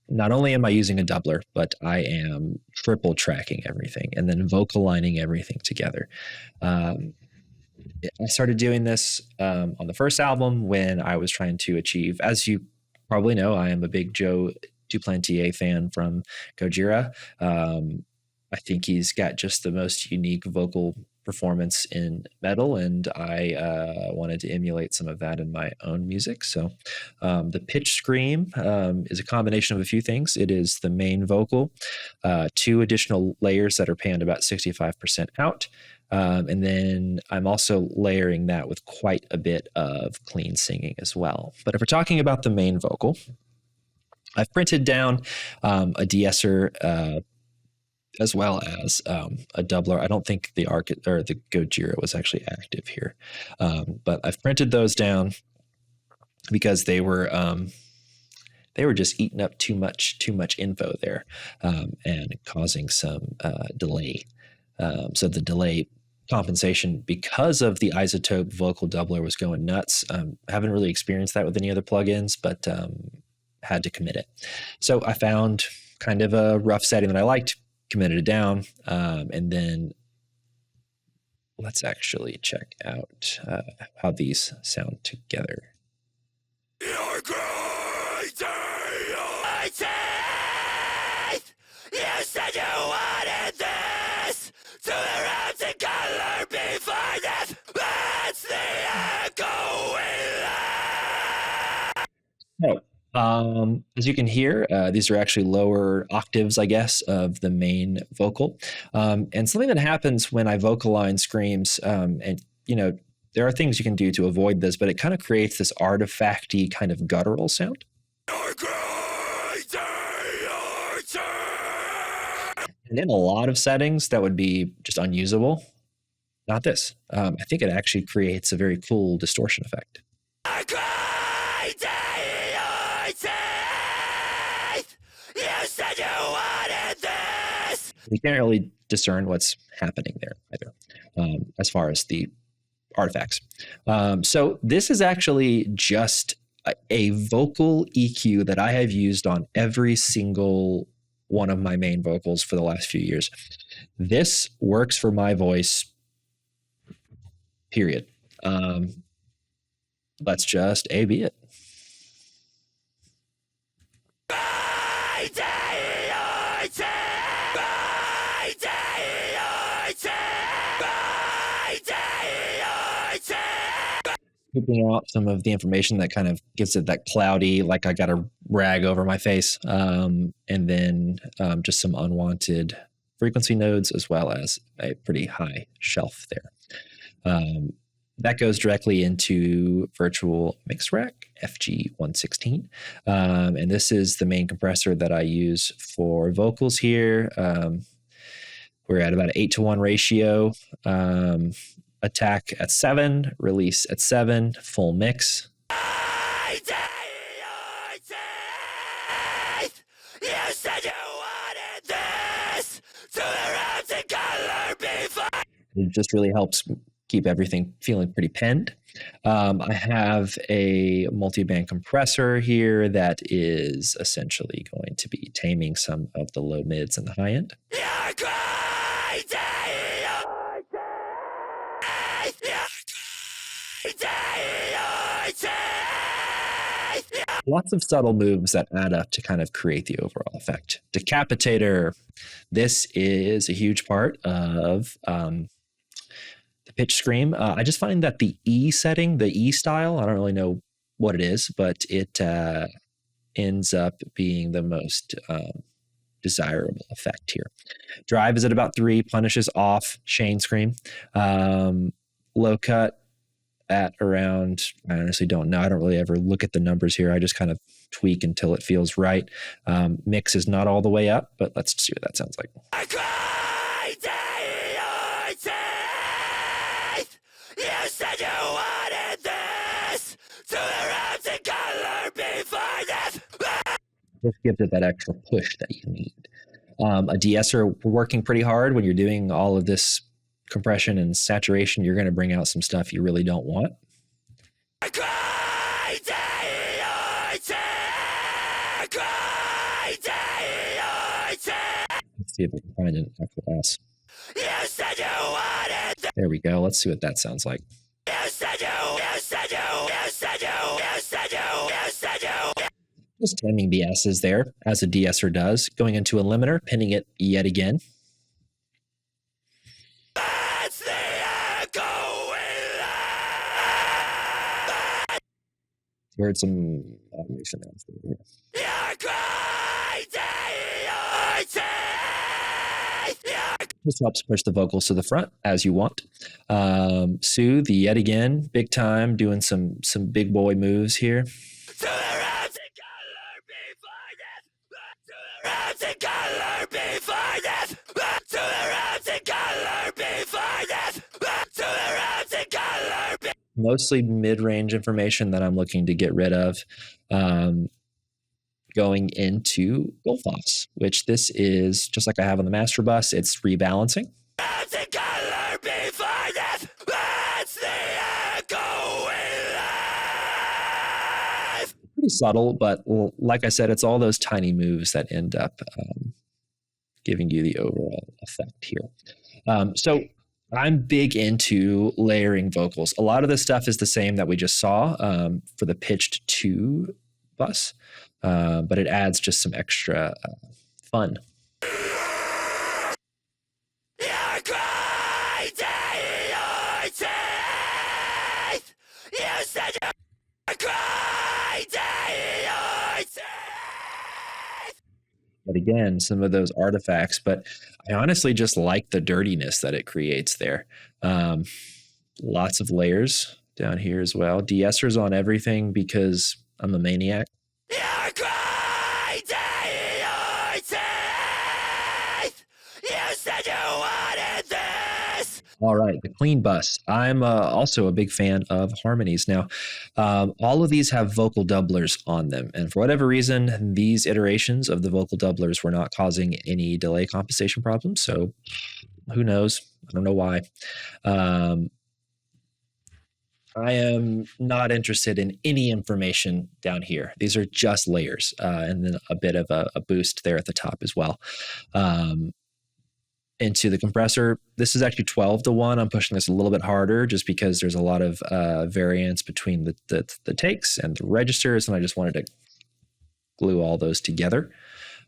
Not only am I using a doubler, but I am triple tracking everything and then vocal lining everything together. I started doing this on the first album when I was trying to achieve, as you probably know, I am a big Joe Duplantier fan from Gojira. I think he's got just the most unique vocal performance in metal, and I wanted to emulate some of that in my own music. So the pitch scream is a combination of a few things. It is the main vocal, 2 additional layers that are panned about 65% out. And then I'm also layering that with quite a bit of clean singing as well. But if we're talking about the main vocal, I've printed down a de-esser as well as a doubler. I don't think the Gojira was actually active here, but I've printed those down because they were just eating up too much info there and causing some delay. So the delay compensation because of the isotope vocal doubler was going nuts. Haven't really experienced that with any other plugins, but had to commit it. So I found kind of a rough setting that I liked, committed it down, and then let's actually check out how these sound together. Your great you said you wanted this to erupt in color before death. That's the echo we left. So, as you can hear, these are actually lower octaves, I guess, of the main vocal. And something that happens when I vocal line screams, and there are things you can do to avoid this, but it kind of creates this artifacty kind of guttural sound. And in a lot of settings, that would be just unusable. Not this. I think it actually creates a very cool distortion effect. You said you wanted this. You can't really discern what's happening there either, as far as the artifacts. So this is actually just a vocal EQ that I have used on every single one of my main vocals for the last few years. This works for my voice period. Let's just A/B it. Scooping out some of the information that kind of gives it that cloudy, like I got a rag over my face, and then just some unwanted frequency nodes, as well as a pretty high shelf there. That goes directly into Virtual Mix Rack FG116. And this is the main compressor that I use for vocals here. We're at about an 8-to-1 ratio. Attack at 7, release at 7, full mix. It just really helps keep everything feeling pretty penned. I have a multi-band compressor here that is essentially going to be taming some of the low mids and the high end. Lots of subtle moves that add up to kind of create the overall effect. Decapitator. This is a huge part of the pitch scream. I just find that the E setting, the E style, I don't really know what it is, but it ends up being the most desirable effect here. Drive is at about 3, punishes off, Shane scream. Low cut at around, I honestly don't know. I don't really ever look at the numbers here. I just kind of tweak until it feels right. Mix is not all the way up, but let's see what that sounds like. You said you wanted this to the and color before this. Just gives it that extra push that you need. A de-esser working pretty hard when you're doing all of this compression and saturation, you're going to bring out some stuff you really don't want. Let's see if we can find an actual S. There we go. Let's see what that sounds like. Just taming the S's there, as a de-esser does. Going into a limiter, pinning it yet again. You heard some automation over here. This helps push the vocals to the front as you want. Soothe yet again, big time, doing some big boy moves here. Mostly mid-range information that I'm looking to get rid of. Going into Goldfoss, which this is just like I have on the master bus. It's rebalancing. Pretty subtle, but like I said, it's all those tiny moves that end up giving you the overall effect here. So I'm big into layering vocals. A lot of this stuff is the same that we just saw for the pitched 2 bus, but it adds just some extra fun. But again, some of those artifacts, but I honestly just like the dirtiness that it creates there. Lots of layers down here as well. De-essers on everything because I'm a maniac. All right, the clean bus. I'm also a big fan of harmonies. Now, all of these have vocal doublers on them. And for whatever reason, these iterations of the vocal doublers were not causing any delay compensation problems. So who knows? I don't know why. I am not interested in any information down here. These are just layers and then a bit of a boost there at the top as well. into the compressor. This is actually 12-1. I'm pushing this a little bit harder just because there's a lot of variance between the takes and the registers, and I just wanted to glue all those together.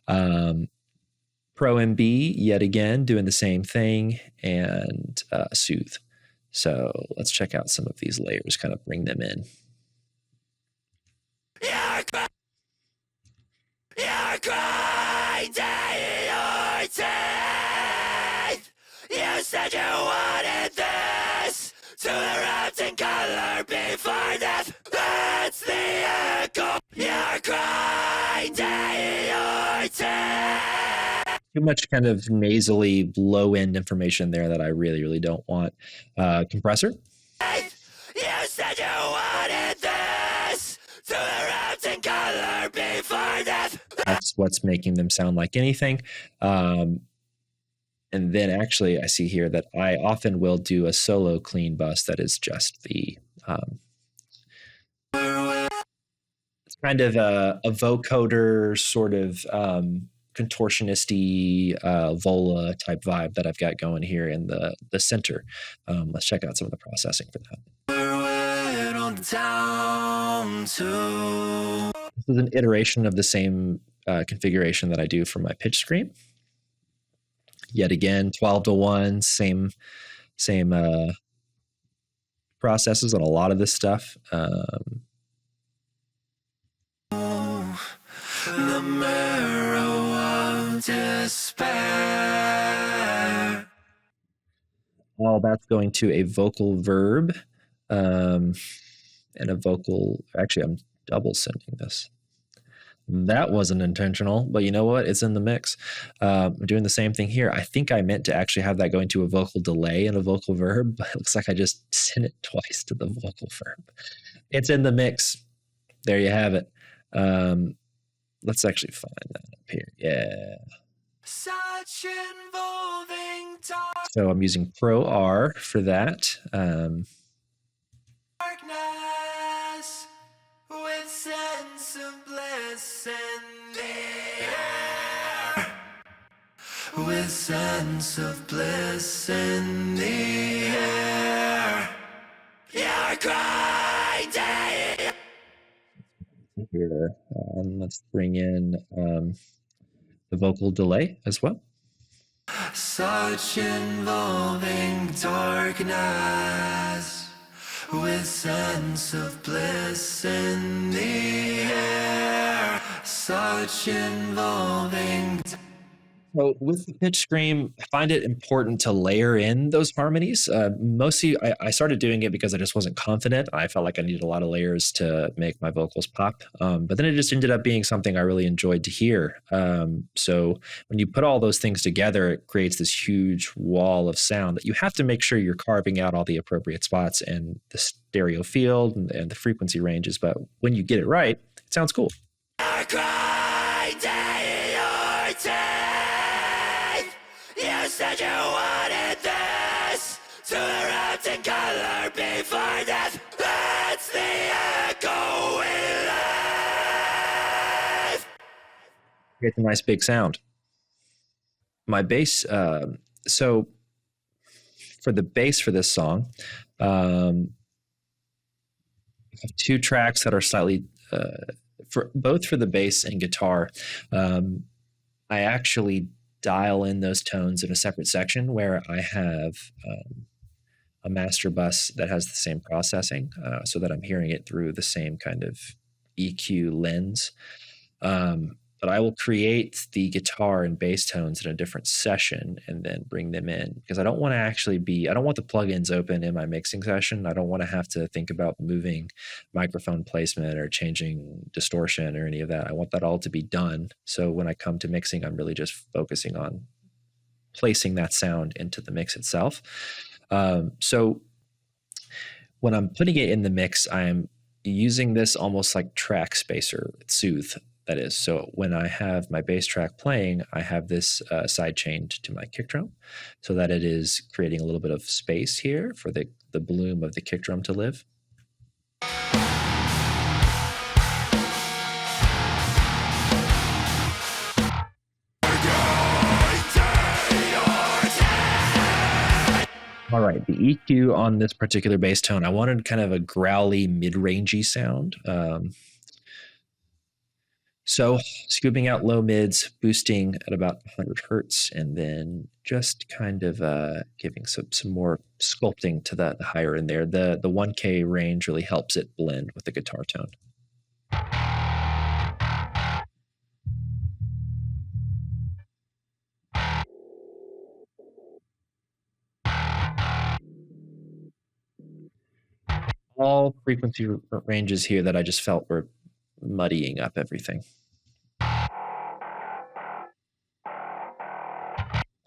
Pro MB, yet again, doing the same thing, and Soothe. So let's check out some of these layers, kind of bring them in. You're grinding your teeth. You said you wanted this to erupt in color before death. That's the echo. You're grinding your teeth. Too much kind of nasally low end information there that I really, really don't want. Compressor. You said you wanted this to erupt in color before death. That's what's making them sound like anything. And then actually I see here that I often will do a solo clean bus that is just the it's kind of a vocoder sort of contortionist-y vola type vibe that I've got going here in the center. Let's check out some of the processing for that. This is an iteration of the same configuration that I do for my pitch scream. Yet again, 12-1, same processes on a lot of this stuff. The marrow of despair. All that's going to a vocal verb and a vocal. Actually, I'm double sending this. That wasn't intentional, but you know what? It's in the mix. I'm doing the same thing here. I think I meant to actually have that going to a vocal delay and a vocal verb, but it looks like I just sent it twice to the vocal verb. It's in the mix. There you have it. Let's actually find that up here. Yeah. Such involving talk. So I'm using Pro R for that. Darkness with sense of bliss in the air. With sense of bliss in the air. You're grinding. Here, let's bring in the vocal delay as well. Such involving darkness with sense of bliss in the air. Such involving. So with the pitch scream, I find it important to layer in those harmonies. Mostly, I started doing it because I just wasn't confident. I felt like I needed a lot of layers to make my vocals pop. But then it just ended up being something I really enjoyed to hear. So when you put all those things together, it creates this huge wall of sound that you have to make sure you're carving out all the appropriate spots and the stereo field and the frequency ranges. But when you get it right, it sounds cool. You said you wanted this to erupt in color before death. That's the echo we live. It's a nice big sound. My bass, so for the bass for this song, I have two tracks that are slightly, for both for the bass and guitar. I actually dial in those tones in a separate section where I have a master bus that has the same processing so that I'm hearing it through the same kind of EQ lens. But I will create the guitar and bass tones in a different session and then bring them in because I don't want to I don't want the plugins open in my mixing session. I don't want to have to think about moving microphone placement or changing distortion or any of that. I want that all to be done. So when I come to mixing, I'm really just focusing on placing that sound into the mix itself. So when I'm putting it in the mix, I'm using this almost like track spacer, Soothe. That is, so when I have my bass track playing, I have this side chained to my kick drum so that it is creating a little bit of space here for the bloom of the kick drum to live. All right, the EQ on this particular bass tone, I wanted kind of a growly, mid-rangey sound. So scooping out low mids, boosting at about 100 hertz, and then just kind of giving some more sculpting to the higher end there. The 1K range really helps it blend with the guitar tone. All frequency ranges here that I just felt were muddying up everything. I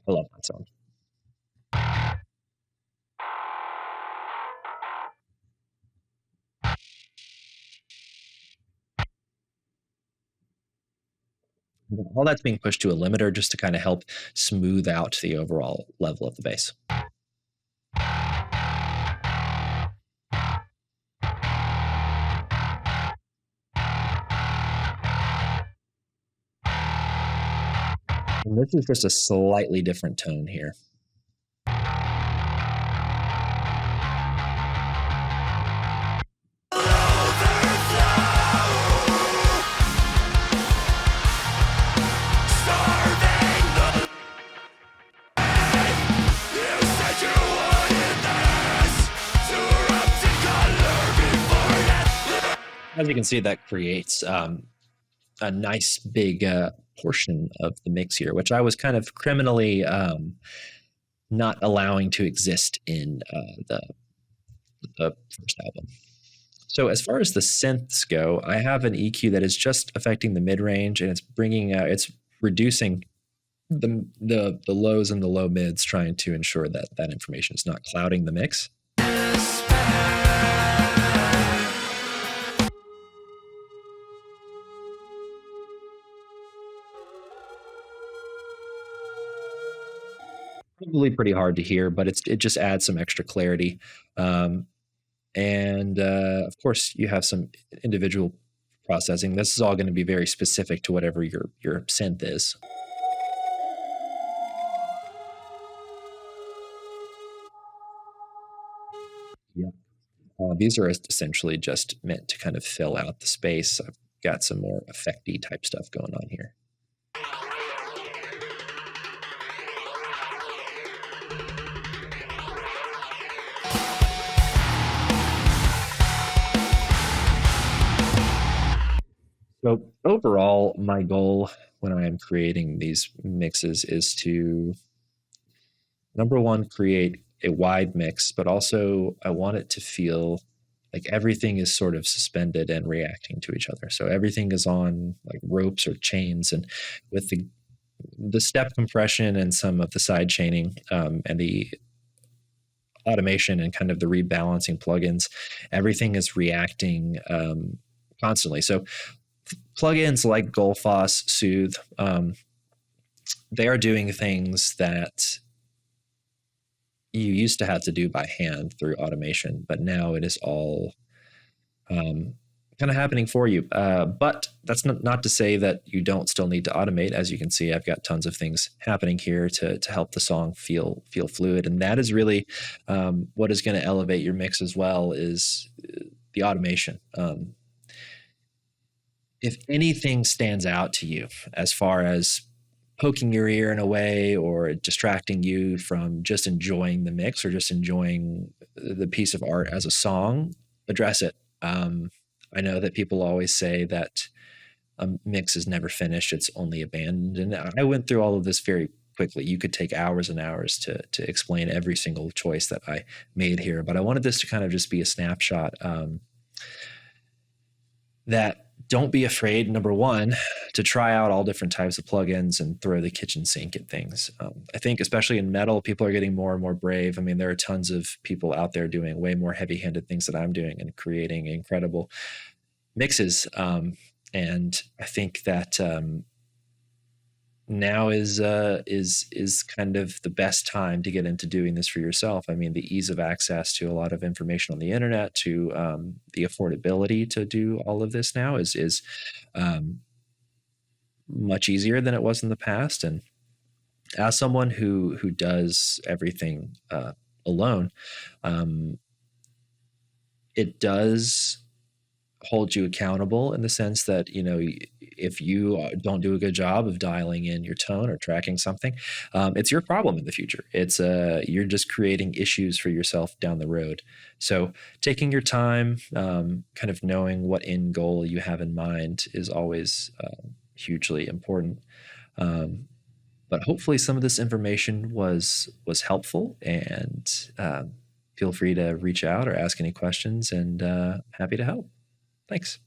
love that sound. All that's being pushed to a limiter just to kind of help smooth out the overall level of the bass. And this is just a slightly different tone here. As you can see, that creates a nice big portion of the mix here, which I was kind of criminally not allowing to exist in the first album. So as far as the synths go, I have an EQ that is just affecting the mid range, and it's bringing it's reducing the lows and the low mids, trying to ensure that that information is not clouding the mix. Probably pretty hard to hear, but it just adds some extra clarity. And of course, you have some individual processing. This is all going to be very specific to whatever your synth is. Yeah. These are essentially just meant to kind of fill out the space. I've got some more effecty type stuff going on here. So overall, my goal when I am creating these mixes is to, number one, create a wide mix, but also I want it to feel like everything is sort of suspended and reacting to each other. So everything is on like ropes or chains, and with the step compression and some of the side chaining and the automation and kind of the rebalancing plugins, everything is reacting constantly. So plugins like Gullfoss, Soothe, they are doing things that you used to have to do by hand through automation, but now it is all kind of happening for you. But that's not to say that you don't still need to automate. As you can see, I've got tons of things happening here to help the song feel fluid, and that is really what is going to elevate your mix as well, is the automation. If anything stands out to you as far as poking your ear in a way or distracting you from just enjoying the mix or just enjoying the piece of art as a song, address it. I know that people always say that a mix is never finished, it's only abandoned. And I went through all of this very quickly. You could take hours and hours to explain every single choice that I made here, but I wanted this to kind of just be a snapshot that don't be afraid, number one, to try out all different types of plugins and throw the kitchen sink at things. I think especially in metal, people are getting more and more brave. I mean, there are tons of people out there doing way more heavy-handed things that I'm doing and creating incredible mixes. And I think that now is kind of the best time to get into doing this for yourself. I mean, the ease of access to a lot of information on the internet, to the affordability to do all of this now is much easier than it was in the past. And as someone who does everything alone, um, it does hold you accountable in the sense that, if you don't do a good job of dialing in your tone or tracking something, it's your problem in the future. It's you're just creating issues for yourself down the road. So taking your time, kind of knowing what end goal you have in mind is always hugely important. um, but hopefully some of this information was helpful, and feel free to reach out or ask any questions, and happy to help. Thanks.